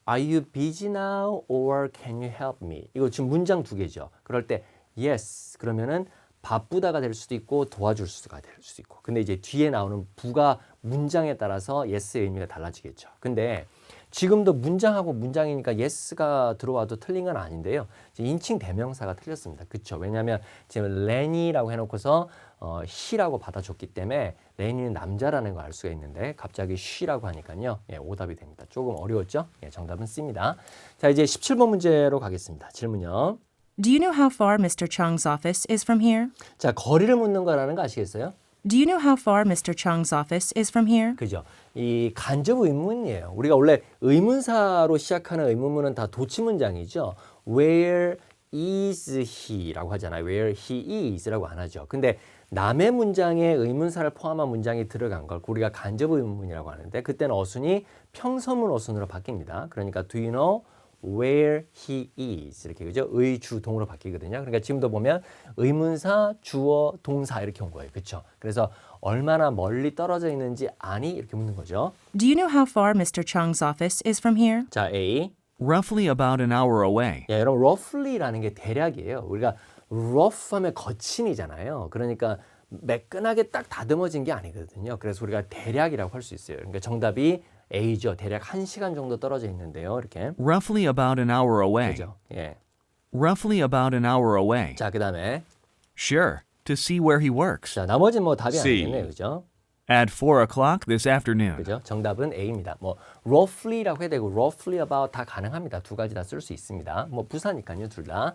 Are you busy now or can you help me? 이거 지금 문장 두 개죠. 그럴 때 yes 그러면은 바쁘다가 될 수도 있고 도와줄 수가 될 수도 있고. 근데 이제 뒤에 나오는 부가 문장에 따라서 yes의 의미가 달라지겠죠. 근데 지금도 문장하고 문장이니까 yes가 들어와도 틀린 건 아닌데요. 인칭 대명사가 틀렸습니다. 그렇죠? 왜냐하면 지금 레니라고 해놓고서 he라고 받아줬기 때문에 레니는 남자라는 걸 알 수가 있는데 갑자기 she라고 하니까요. 예, 오답이 됩니다. 조금 어려웠죠? 예, 정답은 C입니다. 자, 이제 17번 문제로 가겠습니다. 질문요. Do you know how far Mr. Chung's office is from here? 자, 거리를 묻는 거라는 거 아시겠어요? Do you know how far Mr. Chung's office is from here? 그죠? 이 간접 의문이에요. 우리가 원래 의문사로 시작하는 의문문은 다 도치 문장이죠. Where is he라고 하잖아요. Where he is라고 안 하죠. 근데 남의 문장에 의문사를 포함한 문장이 들어간 걸 우리가 간접 의문문이라고 하는데 그때는 어순이 평서문 어순으로 바뀝니다. 그러니까 do you know where he is 이렇게 그죠? 의주동으로 바뀌거든요. 그러니까 지금도 보면 의문사, 주어, 동사 이렇게 온 거예요. 그렇죠? 그래서 얼마나 멀리 떨어져 있는지 아니? 이렇게 묻는 거죠. Do you know how far Mr. Chung's office is from here? 자, A. Roughly about an hour away. 야, 여러분 roughly라는 게 대략이에요. 우리가 rough 하면 거친이잖아요. 그러니까 매끈하게 딱 다듬어진 게 아니거든요. 그래서 우리가 대략이라고 할 수 있어요. 그러니까 정답이 A죠. 대략 1시간 정도 떨어져 있는데요. 이렇게. Roughly about an hour away. 그죠? 예. Roughly about an hour away. 자, 그다음에 Sure, to see where he works. 자, 나머지는 뭐 답이 C. 아니겠네요. 그죠? At 4 o'clock this afternoon. 그죠? 정답은 A입니다. 뭐 roughly라고 해야 되고 roughly about 다 가능합니다. 두 가지 다 쓸 수 있습니다. 뭐 부사니까요, 둘 다.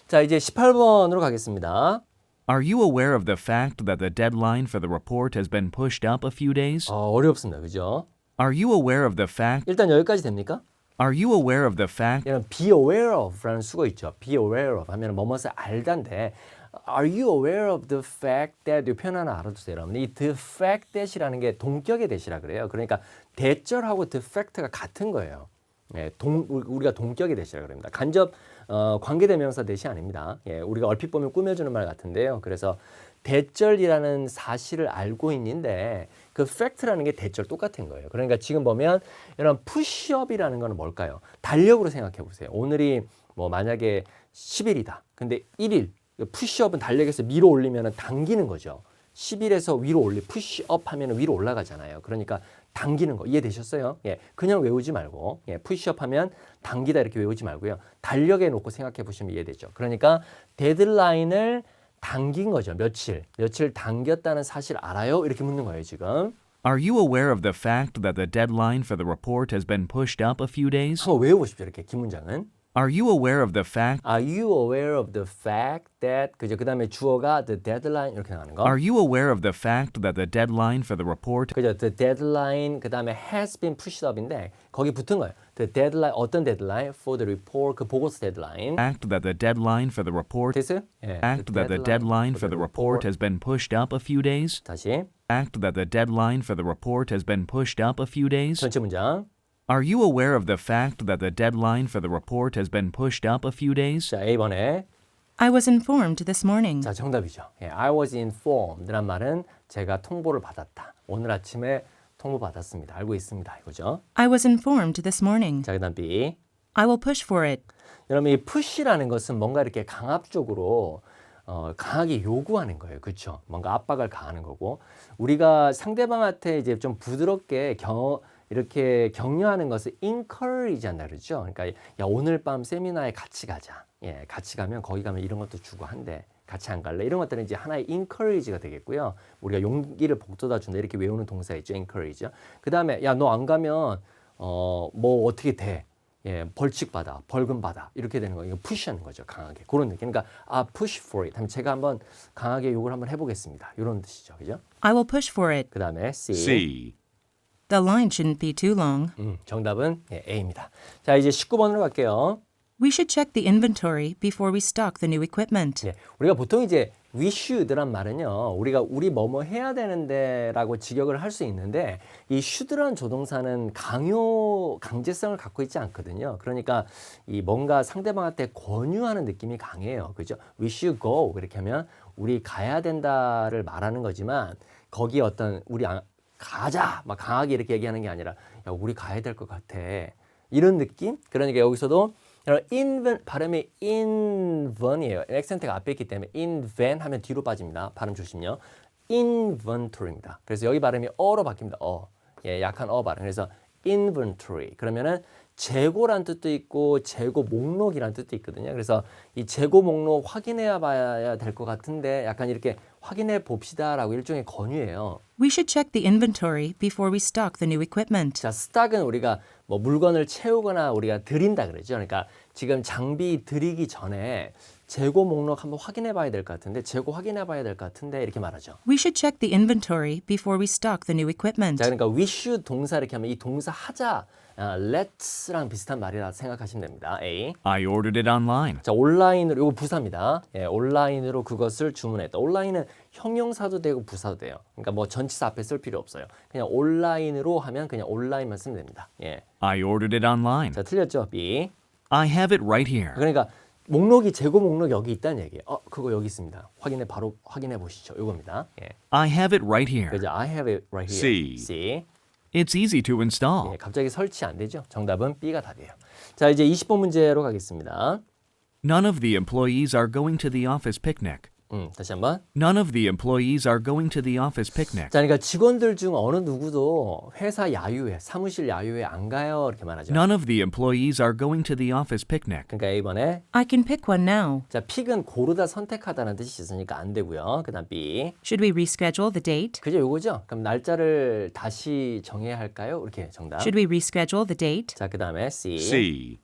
자, 이제 18번으로 가겠습니다. Are you aware of the fact that the deadline for the report has been pushed up a few days? 어렵습니다. 그죠? Are you aware of the fact? 일단 여기까지 됩니까? Are you aware of the fact? 이런 be aware of라는 수거 있죠. be aware of 하면 뭐뭇을 알단데 Are you aware of the fact that 이 표현 하나 알아두세요. 여러분. 이 the fact that이라는 게 동격의 that이라 그래요. 그러니까 대절하고 the fact가 같은 거예요. 예, 우리가 동격의 that이라 그럽니다. 간접 관계대명사 that이 아닙니다. 예, 우리가 얼핏 보면 꾸며주는 말 같은데요. 그래서 대절이라는 사실을 알고 있는데 그 fact라는 게 대절 똑같은 거예요. 그러니까 지금 보면 이런 push-up이라는 건 뭘까요? 달력으로 생각해 보세요. 오늘이 뭐 만약에 10일이다. 근데 1일 push-up은 달력에서 밀어 올리면 당기는 거죠. 11에서 위로 push up 하면 위로 올라가잖아요. 그러니까 당기는 거 이해되셨어요? 예, 그냥 외우지 말고 예, push up 하면 당기다 이렇게 외우지 말고요. 달력에 놓고 생각해 보시면 이해되죠. 그러니까 데드라인을 당긴 거죠. 며칠 당겼다는 사실 알아요? 이렇게 묻는 거예요, 지금. Are you aware of the fact that the deadline for the report has been pushed up a few days? 한번 외워보십시오. 이렇게 긴 문장은. Are you aware of the fact Are you aware of the fact that 그죠? 그다음에 주어가 the deadline 이렇게 나가는 거. Are you aware of the fact that the deadline for the report 그죠? The deadline 그다음에 has been pushed up인데 거기 붙은 거예요. The deadline 어떤 deadline for the report 그 보고서 deadline. fact that the deadline for the report 됐어요? 예. fact that the deadline for the report has been pushed up a few days? 다시 Fact that the deadline for the report has been pushed up a few days? 전체 문장. Are you aware of the fact that the deadline for the report has been pushed up a few days? 자, A번에 I was informed this morning. 자, 정답이죠. 예, I was informed란 말은 제가 통보를 받았다. 오늘 아침에 통보 받았습니다. 알고 있습니다. 이거죠. I was informed this morning. 자, 그다음 B. I will push for it. 여러분 이 push라는 것은 뭔가 이렇게 강압적으로 강하게 요구하는 거예요. 그렇죠? 뭔가 압박을 가하는 거고 우리가 상대방한테 이제 좀 부드럽게 이렇게 격려하는 것을 encourage 한다 그러죠. 그러니까 야 오늘 밤 세미나에 같이 가자. 예, 같이 가면 거기 가면 이런 것도 주고 한대. 같이 안 갈래? 이런 것들은 이제 하나의 encourage가 되겠고요. 우리가 용기를 북돋아 준다 이렇게 외우는 동사 있죠. encourage. 그다음에 야 너 안 가면 뭐 어떻게 돼? 예, 벌칙 받아, 벌금 받아 이렇게 되는 거 이거 푸시하는 거죠 강하게 그런 느낌. 그러니까 push for it. 하면 제가 한번 강하게 욕을 한번 해보겠습니다. 이런 뜻이죠, 그죠? I will push for it. 그 다음에 C. C. The line shouldn't be too long. 정답은 예, A입니다. 자 이제 19번으로 갈게요. We should check the inventory before we stock the new equipment. 예, 우리가 보통 이제 we should란 말은요, 우리 뭐뭐 해야 되는데라고 직역을 할 수 있는데 이 should란 조동사는 강제성을 갖고 있지 않거든요. 그러니까 이 뭔가 상대방한테 권유하는 느낌이 강해요, 그죠? We should go 이렇게 하면 우리 가야 된다를 말하는 거지만 거기에 어떤 우리 가자 막 강하게 이렇게 얘기하는 게 아니라 야 우리 가야 될 것 같아 이런 느낌. 그러니까 여기서도 발음이 invent이에요. 액센트가 앞에 있기 때문에 invent 하면 뒤로 빠집니다. 발음 조심요. inventory입니다. 그래서 여기 발음이 어로 바뀝니다. 예, 약한 발음. 그래서 inventory. 그러면은 재고란 뜻도 있고 재고 목록이란 뜻도 있거든요. 그래서 이 재고 목록 확인해 봐야 될 것 같은데 약간 이렇게 확인해 봅시다라고 일종의 권유예요. We should check the inventory before we stock the new equipment. 자, 스탁은 우리가 뭐 물건을 채우거나 우리가 드린다 그러죠. 그러니까 지금 장비 드리기 전에 재고 목록 한번 확인해 봐야 될 것 같은데 재고 확인해 봐야 될 것 같은데 이렇게 말하죠. We should check the inventory before we stock the new equipment. 자, 그러니까 we should 동사 이렇게 하면 이 동사 하자 let's랑 비슷한 말이라 생각하시면 됩니다. A. I ordered it online. 자, 온라인으로 이거 부사입니다. 예, 온라인으로 그것을 주문했다. 온라인은 형용사도 되고 부사도 돼요. 그러니까 뭐 전치사 앞에 쓸 필요 없어요. 그냥 온라인으로 하면 그냥 온라인만 쓰면 됩니다. 예. I ordered it online. 자, 틀렸죠? B. I have it right here. 그러니까 목록이 재고 목록 여기 있다는 얘기예요. 그거 여기 있습니다. 바로 확인해 보시죠. 이겁니다. 예. I have it right here. 그죠? I have it right here. C. C. It's easy to install. 예, 갑자기 설치 안 되죠? 정답은 B가 답이에요. 자, 이제 20번 문제로 가겠습니다. None of the employees are going to the office picnic. 다시 한번. None of the employees are going to the office picnic. 자, 그러니까 직원들 중 어느 누구도 회사 야유회, 사무실 야유회 안 가요. 이렇게 말하죠. None of the employees are going to the office picnic. 그러니까 A번에 I can pick one now. 자, 픽은 고르다 선택하다는 뜻이 있으니까 안 되고요. 그다음 B. Should we reschedule the date? 그죠? 요거죠? 그럼 날짜를 다시 정해야 할까요? 이렇게 정답. Should we reschedule the date? 자, 그다음에 C. C.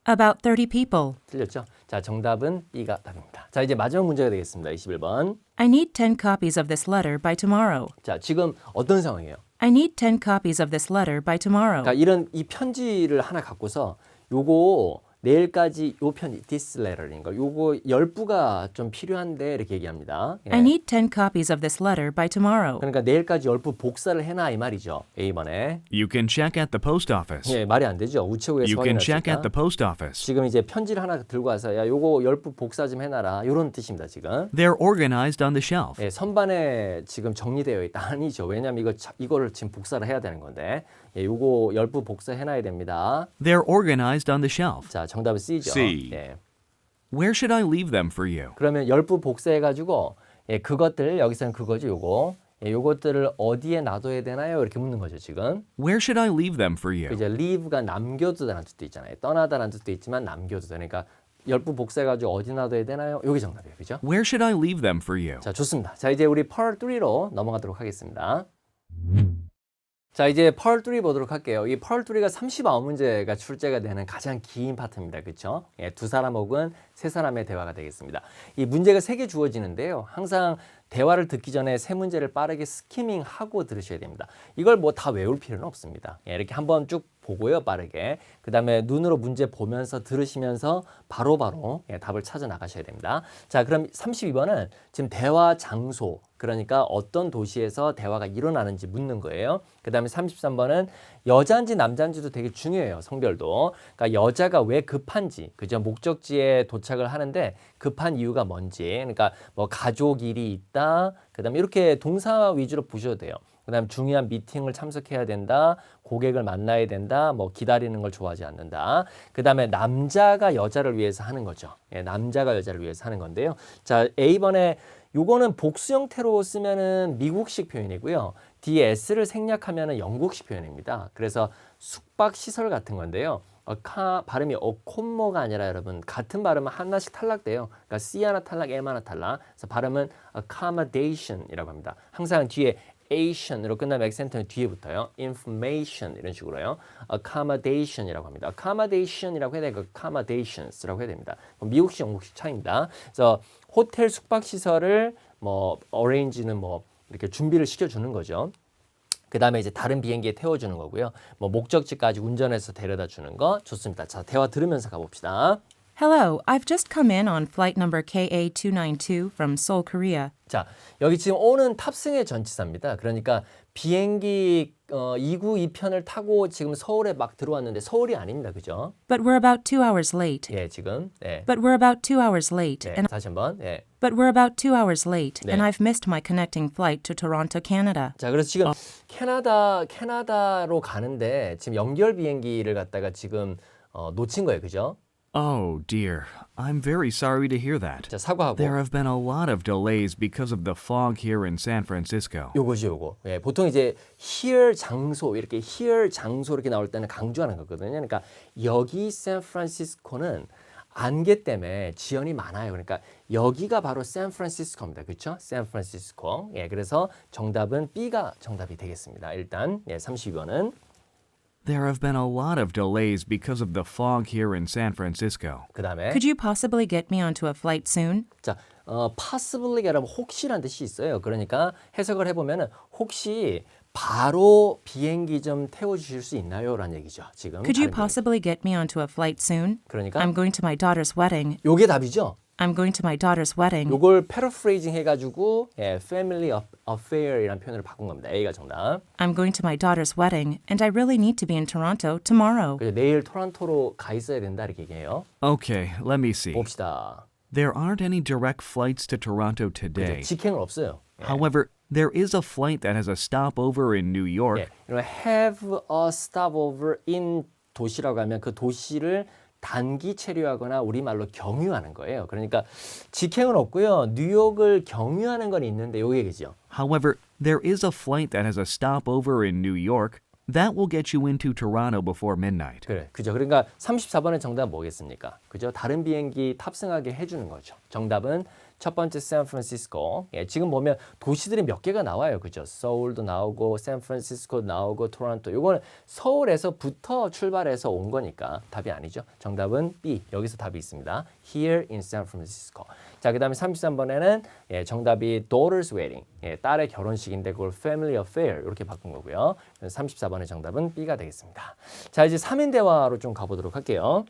About 30 people. 틀렸죠? 자, 정답은 B가 답입니다. 자, 이제 마지막 문제가 되겠습니다. 21번. I need 10 copies of this letter by tomorrow. 자, 지금 어떤 상황이에요? I need 10 copies of this letter by tomorrow. 그러니까 이 편지를 하나 갖고서 요거 내일까지 요 편지 this letter인 거 요거 10부가 좀 필요한데 이렇게 얘기합니다. 예. I need 10 copies of this letter by tomorrow. 그러니까 내일까지 10부 복사를 해놔 이 말이죠. A번에. You can check at the post office. 예, 말이 안 되죠. 우체국에서 You can check at 확인할 수 the 있다. post office. 지금 이제 편지를 하나 들고 와서 야 요거 10부 복사 좀 해놔라 이런 뜻입니다. 지금. They're organized on the shelf. 예, 선반에 지금 정리되어 있다. 아니죠. 왜냐면 이거를 지금 복사를 해야 되는 건데. 예, 요거 10부 복사해놔야 됩니다. They're organized on the shelf. 자, 정답은 C죠. C. 예. Where should I leave them for you? 그러면 10부 복사해가지고 예, 그것들 여기서는 그거죠, 요거. 예, 요것들을 어디에 놔둬야 되나요? 이렇게 묻는 거죠, 지금. Where should I leave them for you? 이제 leave가 남겨두다라는 뜻도 있잖아요. 떠나다라는 뜻도 있지만 남겨두다. 그러니까 열부 복사해가지고 어디 놔둬야 되나요? 요게 정답이에요, 그죠? Where should I leave them for you? 자, 좋습니다. 자, 이제 우리 Part 3로 넘어가도록 하겠습니다. 자, 이제 Part 3 보도록 할게요. 이 Part 3가 39문제가 출제가 되는 가장 긴 파트입니다. 그렇죠? 예, 두 사람 혹은 세 사람의 대화가 되겠습니다. 이 문제가 3개 주어지는데요. 항상 대화를 듣기 전에 세 문제를 빠르게 스키밍하고 들으셔야 됩니다. 이걸 뭐 다 외울 필요는 없습니다. 예, 이렇게 한번 쭉 보고요, 빠르게. 그 다음에 눈으로 문제 보면서 들으시면서 바로바로 예, 답을 찾아 나가셔야 됩니다. 자, 그럼 32번은 지금 대화 장소, 그러니까 어떤 도시에서 대화가 일어나는지 묻는 거예요. 그 다음에 33번은 여자인지 남자인지도 되게 중요해요, 성별도. 그러니까 여자가 왜 급한지, 그죠? 목적지에 도착을 하는데 급한 이유가 뭔지, 그러니까 뭐 가족 일이 있다, 그 다음에 이렇게 동사 위주로 보셔도 돼요. 그 다음에 중요한 미팅을 참석해야 된다, 고객을 만나야 된다, 뭐 기다리는 걸 좋아하지 않는다. 그 다음에 남자가 여자를 위해서 하는 거죠. 예, 남자가 여자를 위해서 하는 건데요. 자, A번에 요거는 복수 형태로 쓰면은 미국식 표현이고요. 뒤에 s를 생략하면은 영국식 표현입니다. 그래서 숙박시설 같은 건데요. 발음이 콤모가 아니라 여러분 같은 발음은 하나씩 탈락돼요. 그러니까 C 하나 탈락, M 하나 탈락. 그래서 발음은 accommodation이라고 합니다. 항상 뒤에 ation으로 끝나면 액센트는 뒤에 붙어요. information 이런 식으로요. accommodation이라고 합니다. accommodation이라고 해야 되고 accommodations라고 해야 됩니다. 미국식, 영국식 차이입니다. 그래서 호텔 숙박 시설을 뭐 arrange는 뭐 이렇게 준비를 시켜주는 거죠. 그 다음에 이제 다른 비행기에 태워주는 거고요. 뭐 목적지까지 운전해서 데려다 주는 거 좋습니다. 자, 대화 들으면서 가봅시다. Hello, I've just come in on flight number KA292 from Seoul, Korea. 자, 여기 지금 오는 탑승의 전치사입니다. 그러니까 비행기 2구 2편을 타고 지금 서울에 막 들어왔는데 서울이 아닙니다. 그죠? But we're about 2 hours late. 예, 지금. 네. But we're about 2 hours late. 네, And 다시 한번. 예. But we're about 2 hours late, 네. and I've missed my connecting flight to Toronto, Canada. 자, 그래서 지금 캐나다로 가는데 지금 연결 비행기를 갖다가 지금 놓친 거예요. 그죠? Oh dear. I'm very sorry to hear that. 자, 사과하고. There have been a lot of delays because of the fog here in San Francisco. 요거지 요거. 예, 보통 이제 here 장소 이렇게 here 장소 이렇게 나올 때는 강조하는 거거든요. 그러니까 여기 샌프란시스코는 안개 때문에 지연이 많아요. 그러니까 여기가 바로 샌프란시스코입니다. 그렇죠? 샌프란시스코. 예, 그래서 정답은 B가 정답이 되겠습니다. 일단 예, 32번은 There have been a lot of delays because of the fog here in San Francisco. 그다음에 Could you possibly get me onto a flight soon? 자, possibly가 여러분 혹시란 뜻이 있어요. 그러니까 해석을 해보면은 혹시 바로 비행기 좀 태워주실 수 있나요? 라는 얘기죠. 지금. Could you 다른 비행기. possibly get me onto a flight soon? 그러니까 I'm going to my daughter's wedding. 요게 답이죠. I'm going to my daughter's wedding. 요걸 패러프레이징 해가지고 예, family affair이라는 표현을 바꾼 겁니다. A가 정답. I'm going to my daughter's wedding, and I really need to be in Toronto tomorrow. 그래서 내일 토론토로 가 있어야 된다 이렇게 얘기해요. Okay, let me see. 봅시다. There aren't any direct flights to Toronto 그죠? today. 직행은 없어요. 예. However, there is a flight that has a stopover in New York. 예. 그러면 have a stopover in 도시라고 하면 그 도시를 단기 체류하거나 우리말로 경유하는 거예요. 그러니까 직행은 없고요. 뉴욕을 경유하는 건 있는데 요 얘기죠. However, there is a flight that has a stopover in New York that will get you into Toronto before midnight. 그래, 그죠. 그러니까 34번의 정답은 뭐겠습니까? 그죠? 다른 비행기 탑승하게 해주는 거죠. 정답은 첫 번째 샌프란시스코. 예, 지금 보면 도시들이 몇 개가 나와요. 그죠? 서울도 나오고 샌프란시스코도 나오고 토론토. 요거는 서울에서부터 출발해서 온 거니까 답이 아니죠. 정답은 B. 여기서 답이 있습니다. Here in San Francisco. 자, 그다음에 33번에는 예, 정답이 daughter's wedding. 예, 딸의 결혼식인데 그걸 family affair 이렇게 바꾼 거고요. 34번의 정답은 B가 되겠습니다. 자, 이제 3인 대화로 좀 가보도록 할게요.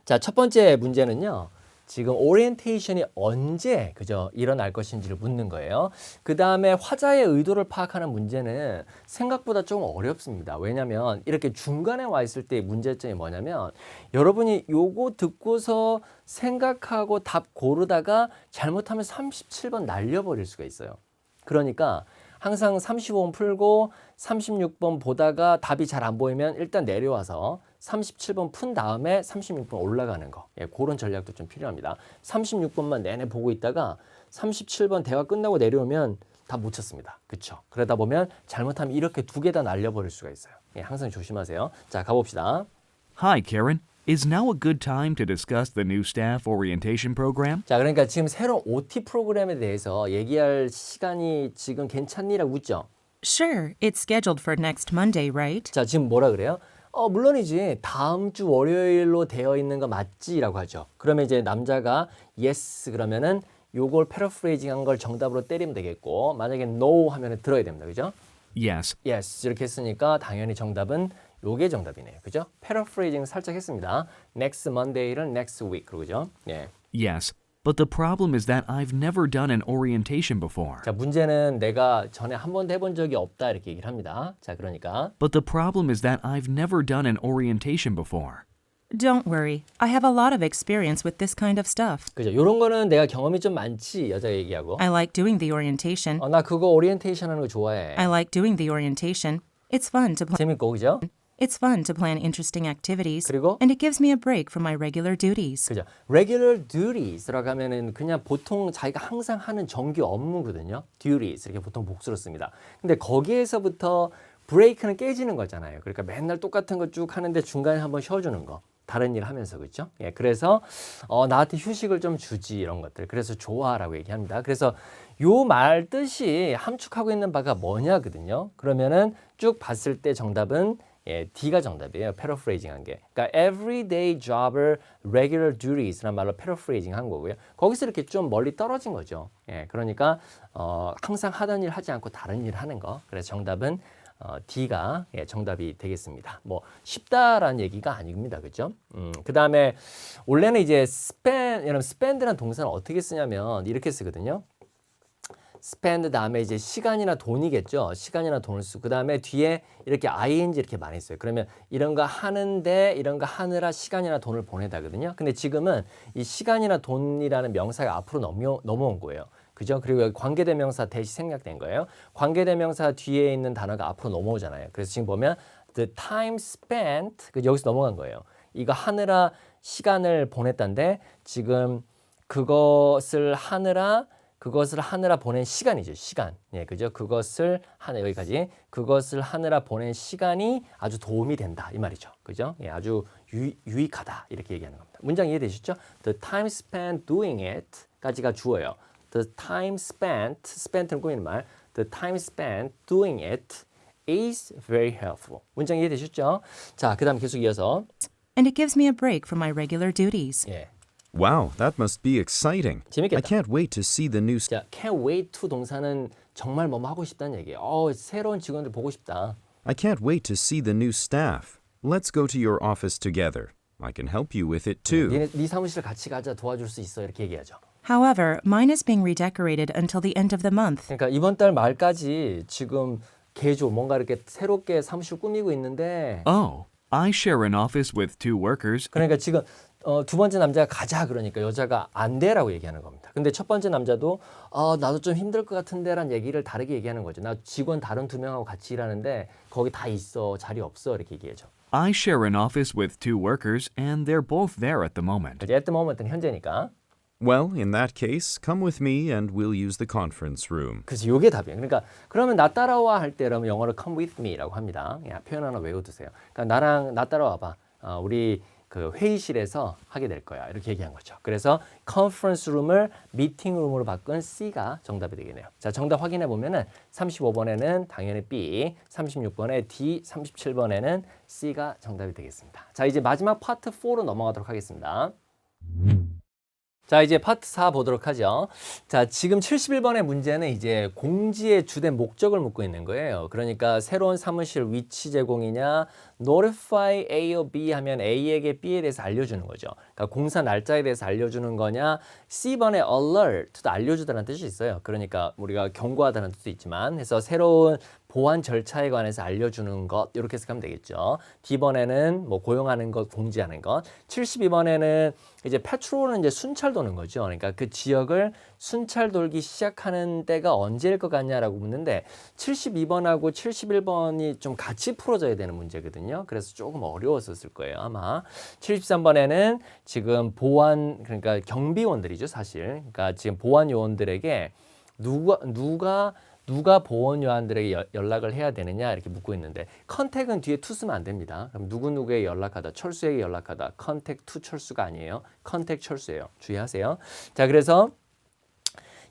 자, 첫 번째 문제는요. 지금 오리엔테이션이 언제 그죠 일어날 것인지를 묻는 거예요. 그 다음에 화자의 의도를 파악하는 문제는 생각보다 좀 어렵습니다. 왜냐하면 이렇게 중간에 와 있을 때 문제점이 뭐냐면 여러분이 요거 듣고서 생각하고 답 고르다가 잘못하면 37번 날려버릴 수가 있어요. 그러니까 항상 35번 풀고 36번 보다가 답이 잘 안 보이면 일단 내려와서 37번 푼 다음에 36번 올라가는 거. 예, 그런 전략도 좀 필요합니다. 36번만 내내 보고 있다가 37번 대화 끝나고 내려오면 다 못 쳤습니다. 그렇죠? 그러다 보면 잘못하면 이렇게 두 개 다 날려버릴 수가 있어요. 예, 항상 조심하세요. 자, 가봅시다. Hi, Karen. Is now a good time to discuss the new staff orientation program? 자, 그러니까 지금 새로운 OT 프로그램에 대해서 얘기할 시간이 지금 괜찮니라고 묻죠? Sure, it's scheduled for next Monday, right? 자, 지금 뭐라 그래요? 물론이지. 다음 주 월요일로 되어 있는 거 맞지라고 하죠. 그러면 이제 남자가 yes 그러면은 요걸 패러프레이징 한 걸 정답으로 때리면 되겠고, 만약에 no 하면은 들어야 됩니다. 그죠? Yes. yes 이렇게 했으니까 당연히 정답은 요게 정답이네요. 그죠? 패러프레이징 살짝 했습니다. next Monday를 next week 그러죠? 예. Yes. But the problem is that I've never done an orientation before. 자, 문제는 내가 전에 한 번도 해본 적이 없다 이렇게 얘기를 합니다. 자, 그러니까 But the problem is that I've never done an orientation before. Don't worry, I have a lot of experience with this kind of stuff. 그죠? 요런 거는 내가 경험이 좀 많지 여자 얘기하고. I like doing the orientation. 나 그거 오리엔테이션 하는 거 좋아해. I like doing the orientation. It's fun to 재밌고 그죠? It's fun to plan interesting activities, 그리고? and it gives me a break from my regular duties. 그죠? regular duties라고 하면은 그냥 보통 자기가 항상 하는 정규 업무거든요. duties 이렇게 보통 복수로 씁니다. 근데 거기에서부터 브레이크는 깨지는 거잖아요. 그러니까 맨날 똑같은 거 쭉 하는데 중간에 한번 쉬어주는 거. 다른 일 하면서 그렇죠? 예, 그래서 나한테 휴식을 좀 주지 이런 것들. 그래서 좋아라고 얘기합니다. 그래서 요 말 뜻이 함축하고 있는 바가 뭐냐거든요. 그러면은 쭉 봤을 때 정답은 예, D가 정답이에요. 패러프레이징 한 게. 그러니까 everyday job을 regular duties라는 말로 패러프레이징 한 거고요. 거기서 이렇게 좀 멀리 떨어진 거죠. 예, 그러니까 항상 하던 일 하지 않고 다른 일 하는 거. 그래서 정답은 D가 예, 정답이 되겠습니다. 뭐 쉽다라는 얘기가 아닙니다. 그죠? 그 다음에 원래는 이제 여러분 spend라는 동사는 어떻게 쓰냐면 이렇게 쓰거든요. spend 다음에 이제 시간이나 돈이겠죠. 시간이나 돈을 쓰고 그 다음에 뒤에 이렇게 ing 이렇게 많이 써요. 그러면 이런 거 하는데 이런 거 하느라 시간이나 돈을 보내다거든요. 근데 지금은 이 시간이나 돈이라는 명사가 앞으로 넘어온 거예요. 그죠? 그리고 여기 관계대명사 대시 생략된 거예요. 관계대명사 뒤에 있는 단어가 앞으로 넘어오잖아요. 그래서 지금 보면 the time spent 여기서 넘어간 거예요. 이거 하느라 시간을 보냈다는데 지금 그것을 하느라 보낸 시간이죠. 시간. 예, 그죠? 여기까지. 그것을 하느라 보낸 시간이 아주 도움이 된다. 이 말이죠. 그죠? 예, 아주 유익하다. 이렇게 얘기하는 겁니다. 문장 이해되시죠? The time spent doing it 까지가 주어요. The time spent는 꾸미는 말. The time spent doing it is very helpful. 문장 이해되셨죠? 자, 그 다음 계속 이어서. And it gives me a break from my regular duties. 예. Wow, that must be exciting. 재밌겠다. I can't wait to see the new 자, can't wait to 동사는 정말 뭐뭐 하고 싶다는 얘기예요. 새로운 직원들 보고 싶다. I can't wait to see the new staff. Let's go to your office together. I can help you with it too. 네 사무실 같이 가자 도와줄 수 있어 이렇게 얘기하죠. However, mine is being redecorated until the end of the month. 그러니까 이번 달 말까지 지금 개조 뭔가 이렇게 새롭게 사무실 꾸미고 있는데 Oh, I share an office with two workers. 그러니까 지금 두 번째 남자가 가자 그러니까 여자가 안 돼라고 얘기하는 겁니다. 근데 첫 번째 남자도 나도 좀 힘들 것 같은데라는 얘기를 다르게 얘기하는 거죠. 나 직원 다른 두 명하고 같이 일하는데 거기 다 있어 자리 없어 이렇게 얘기하죠. I share an office with two workers, and they're both there at the moment. at the moment는 현재니까. Well, in that case, come with me and we'll use the conference room. 그래서 이게 답이에요. 그러니까 그러면 나 따라와 할 때 그러면 영어로 come with me라고 합니다. 야, 표현 하나 외워두세요. 그러니까 나 따라와봐. 우리 그 회의실에서 하게 될 거야. 이렇게 얘기한 거죠. 그래서 컨퍼런스 룸을 미팅 룸으로 바꾼 C가 정답이 되겠네요. 자, 정답 확인해 보면은 35번에는 당연히 B, 36번에 D, 37번에는 C가 정답이 되겠습니다. 자, 이제 마지막 파트 4로 넘어가도록 하겠습니다. 자, 이제 파트 4 보도록 하죠. 자, 지금 71번의 문제는 이제 공지의 주된 목적을 묻고 있는 거예요. 그러니까 새로운 사무실 위치 제공이냐, notify A or B 하면 A에게 B에 대해서 알려주는 거죠. 그러니까 공사 날짜에 대해서 알려주는 거냐, C번에 alert도 알려주다는 뜻이 있어요. 그러니까 우리가 경고하다는 뜻도 있지만, 그래서 새로운 보안 절차에 관해서 알려주는 것 이렇게 해석하면 되겠죠. D번에는 뭐 고용하는 것, 공지하는 것. 72번에는 이제 페트롤은 이제 순찰 도는 거죠. 그러니까 그 지역을 순찰 돌기 시작하는 때가 언제일 것 같냐라고 묻는데 72번하고 71번이 좀 같이 풀어져야 되는 문제거든요. 있거든요. 그래서 조금 어려웠었을 거예요, 아마. 73번에는 지금 보안, 그러니까 경비원들이죠, 사실. 그러니까 지금 보안 요원들에게 누가 보안 요원들에게 연락을 해야 되느냐 이렇게 묻고 있는데 컨택은 뒤에 투 쓰면 안 됩니다. 그럼 누구누구에게 연락하다, 철수에게 연락하다. 컨택 투 철수가 아니에요. 컨택 철수예요. 주의하세요. 자, 그래서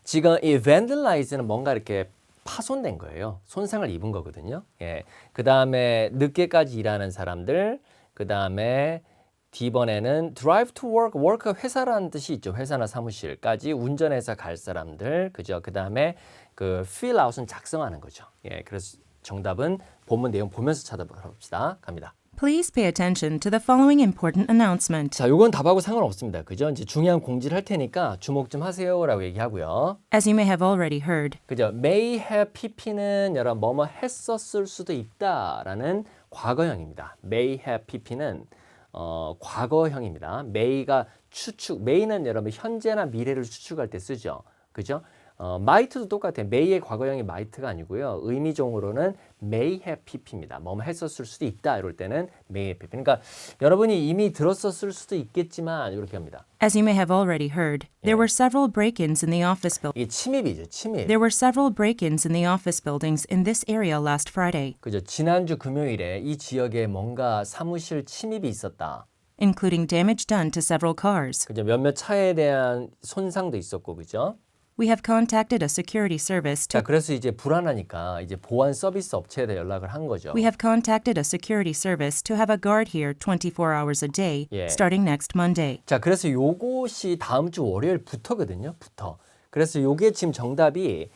지금 이 vandalize는 뭔가 이렇게 파손된 거예요. 손상을 입은 거거든요. 예. 그 다음에 늦게까지 일하는 사람들, 그 다음에 D번에는 drive to work, work가 회사라는 뜻이 있죠. 회사나 사무실까지 운전해서 갈 사람들, 그죠? 그 다음에 그 fill out은 작성하는 거죠. 예, 그래서 정답은 본문 내용 보면서 찾아봅시다. 갑니다. Please pay attention to the following important announcement. 자, 요건 답하고 상관없습니다. 그죠? 이제 중요한 공지를 할 테니까 주목 좀 하세요라고 얘기하고요. As you may have already heard, 그죠? may have pp는 여러분 뭐뭐 했었을 수도 있다라는 과거형입니다. may have pp는 과거형입니다. may가 추측, may는 여러분 현재나 미래를 추측할 때 쓰죠. 그죠? might도 똑같아요. may의 과거형이 might가 아니고요. 의미적으로는 may have pp입니다. 뭐뭐 했었을 수도 있다. 이럴 때는 may have pp. 그러니까 여러분이 이미 들었었을 수도 있겠지만 이렇게 합니다. as you may have already heard, there were several break-ins in the office building. 이게 침입이죠. 침입. There were several break-ins in the office buildings in this area last Friday, 그죠? 지난주 금요일에 이 지역에 뭔가 사무실 침입이 있었다. including damage done to several cars. 그죠? 몇몇 차에 대한 손상도 있었고, 그죠? We have contacted a security service 자, to 그래서 이제 불안하니까 이제 보안 서비스 업체에다 연락을 한 거죠. We have contacted a security service to have a guard here 24 hours a day, Yeah. starting next Monday. 자, 그래서 요것이 다음 주 월요일부터거든요. 부터. 그래서 요게 지금 정답이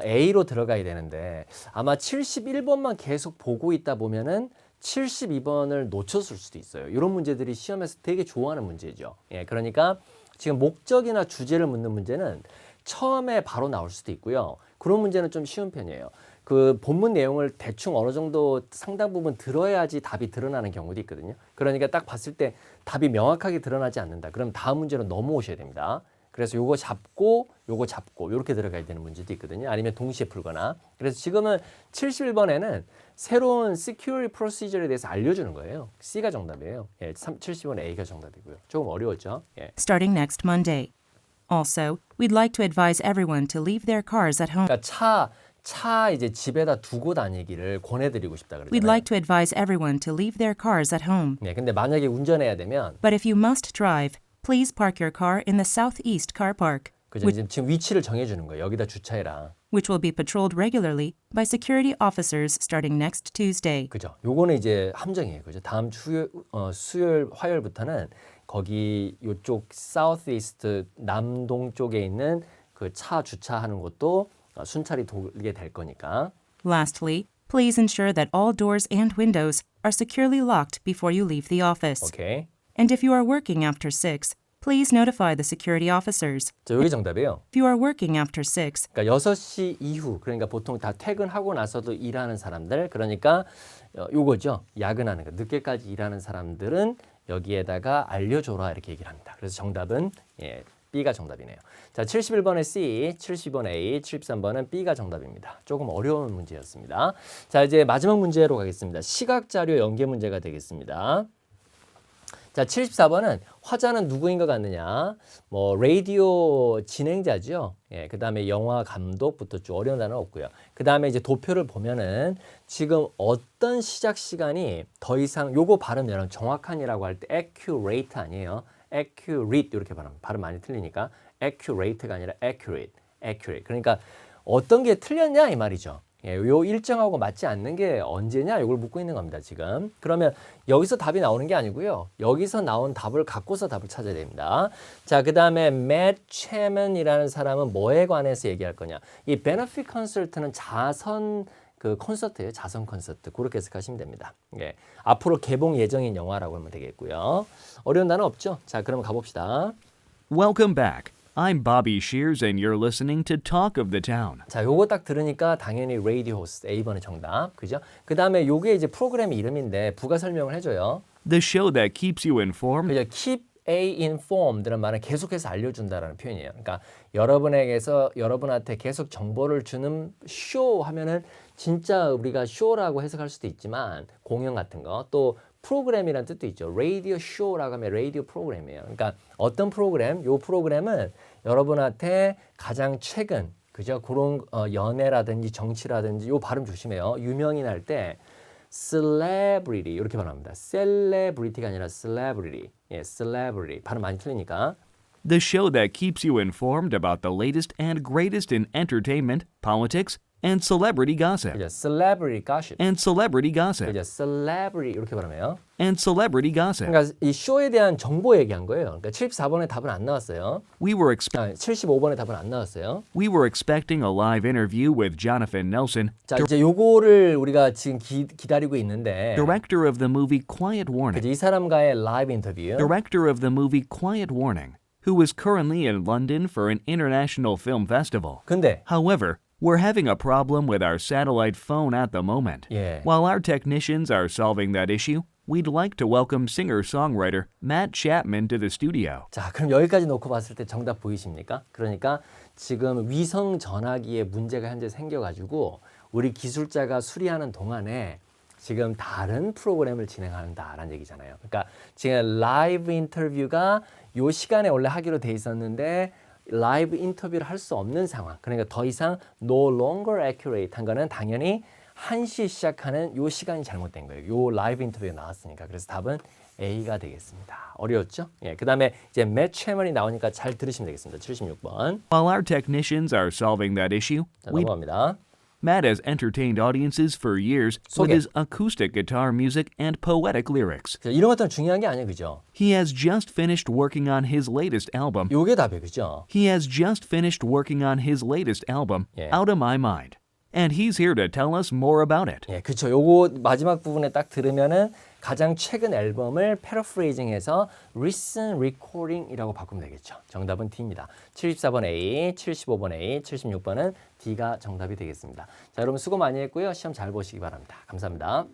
A로 들어가야 되는데 아마 71번만 계속 보고 있다 보면은 72번을 놓쳤을 수도 있어요. 이런 문제들이 시험에서 되게 좋아하는 문제죠. 예, 그러니까 지금 목적이나 주제를 묻는 문제는 처음에 바로 나올 수도 있고요. 그런 문제는 좀 쉬운 편이에요. 그 본문 내용을 대충 어느 정도 상당 부분 들어야지 답이 드러나는 경우도 있거든요. 그러니까 딱 봤을 때 답이 명확하게 드러나지 않는다. 그럼 다음 문제로 넘어오셔야 됩니다. 그래서 요거 잡고 이렇게 들어가야 되는 문제도 있거든요. 아니면 동시에 풀거나. 그래서 지금은 71번에는 새로운 security procedure에 대해서 알려주는 거예요. C가 정답이에요. 예, 70번 A가 정답이고요. 조금 어려웠죠. 예. Starting next Monday. Also, we'd like to advise everyone to leave their cars at home. 그러니까 차 이제 집에다 두고 다니기를 권해드리고 싶다 We'd 그러잖아요. like to advise everyone to leave their cars at home. 네, 근데 만약에 운전해야 되면 But if you must drive, please park your car in the southeast car park, 그죠? 지금 위치를 정해주는 거예요. 여기다 주차해라. which will be patrolled regularly by security officers starting next Tuesday. 그죠? 요거는 이제 함정이에요. 그죠? 다음 주 수요일, 화요일부터는 거기 요쪽 사우스이스트 남동 쪽에 있는 그 차 주차하는 곳도 순찰이 돌게 될 거니까. Lastly, please ensure that all doors and windows are securely locked before you leave the office. 오케이. And if you are working after 6, please notify the security officers. 자, 여기 정답이에요. If you are working after 6, 그러니까 6시 이후, 그러니까 보통 다 퇴근하고 나서도 일하는 사람들, 그러니까 요거죠. 야근하는 거, 늦게까지 일하는 사람들은 여기에다가 알려줘라 이렇게 얘기를 합니다. 그래서 정답은 B가 정답이네요. 자, 71번은 C, 72번 A, 73번은 B가 정답입니다. 조금 어려운 문제였습니다. 자, 이제 마지막 문제로 가겠습니다. 시각자료 연계 문제가 되겠습니다. 자, 74번은 화자는 누구인 것 같느냐? 뭐 라디오 진행자죠. 예, 그다음에 영화 감독부터 쭉 어려운 단어 없고요. 그다음에 이제 도표를 보면은 지금 어떤 시작 시간이 더 이상 요거 발음 여러분 정확한이라고 할 때 accurate 아니에요. accurate 이렇게 발음 많이 틀리니까 accurate가 아니라 accurate. 그러니까 어떤 게 틀렸냐 이 말이죠. 예, 요 일정하고 맞지 않는 게 언제냐 이걸 묻고 있는 겁니다, 지금. 그러면 여기서 답이 나오는 게 아니고요. 여기서 나온 답을 갖고서 답을 찾아야 됩니다. 자, 그다음에 Matt Chapman이라는 사람은 뭐에 관해서 얘기할 거냐? 이 Benefit Consult는 자선 그 콘서트예요. 자선 콘서트. 그렇게 해석하시면 됩니다. 예. 앞으로 개봉 예정인 영화라고 하면 되겠고요. 어려운 단어 없죠? 자, 그럼 가봅시다. Welcome back. I'm Bobby Shears and you're listening to Talk of the Town. 자, 요거 딱 들으니까 당연히 Radio Host A번의 정답. 그죠? 그다음에 요게 이제 프로그램 이름인데 부가 설명을 해 줘요. The show that keeps you informed 그죠? Keep A informed라는 말은 계속해서 알려준다라는 표현이에요. 그러니까 여러분한테 계속 정보를 주는 쇼 하면은 진짜 우리가 쇼라고 해석할 수도 있지만 공연 같은 거 또 프로그램이라는 뜻도 있죠. 라디오 쇼라고 하면 라디오 프로그램이에요. 그러니까 어떤 프로그램? 요 프로그램은 여러분한테 가장 최근 그죠? 그런 연애라든지 정치라든지 요 발음 조심해요. 유명인 할 때 celebrity 이렇게 발음합니다. celebrity가 아니라 celebrity. 예, celebrity. 발음 많이 틀리니까. The show that keeps you informed about the latest and greatest in entertainment, politics, and celebrity gossip. 그죠? celebrity gossip. And celebrity gossip. 그죠? celebrity 이렇게 발음해요. And celebrity gossip. 그러니까 이 쇼에 대한 정보 얘기한 거예요. 그러니까 74번에 답은 안 나왔어요. We were 75번에 답은 안 나왔어요. expecting a live interview with Jonathan Nelson, 자, 이제 요거를 우리가 지금 기다리고 있는데 director of the movie Quiet Warning. 그죠? 이 사람과의 라이브 인터뷰. Director of the movie Quiet Warning, who is currently in London for an international film festival. 근데 However, we're having a problem with our satellite phone at the moment. 예. While our technicians are solving that issue, we'd like to welcome singer-songwriter Matt Chapman to the studio. 자, 그럼 여기까지 놓고 봤을 때 정답 보이십니까? 그러니까 지금 위성 전화기에 문제가 현재 생겨가지고 우리 기술자가 수리하는 동안에 지금 다른 프로그램을 진행한다라는 얘기잖아요. 그러니까 지금 라이브 인터뷰가 요 시간에 원래 하기로 돼 있었는데 라이브 인터뷰를 할 수 없는 상황. 그러니까 더 이상 no longer accurate 한 거는 당연히 1시 시작하는 요 시간이 잘못된 거예요. 요 라이브 인터뷰가 나왔으니까. 그래서 답은 A가 되겠습니다. 어려웠죠? 예, 그다음에 이제 Matt Chapman이 나오니까 잘 들으시면 되겠습니다. 76번. While our technicians are solving that issue, 자, 넘어갑니다. Matt has entertained audiences for years with 소개. his acoustic guitar music and poetic lyrics. 자, 이런 것들은 중요한 게 아니에요. 그죠? He has just finished working on his latest album. 요게 답이에요. 그죠? He has just finished working on his latest album, Yeah. Out of My Mind. And he's here to tell us more about it. 예, 그렇죠. 요거 마지막 부분에 딱 들으면은 가장 최근 앨범을 패러프레이징해서 recent recording이라고 바꾸면 되겠죠. 정답은 D입니다. 74번 A, 75번 A, 76번은 D가 정답이 되겠습니다. 자, 여러분 수고 많이 했고요. 시험 잘 보시기 바랍니다. 감사합니다.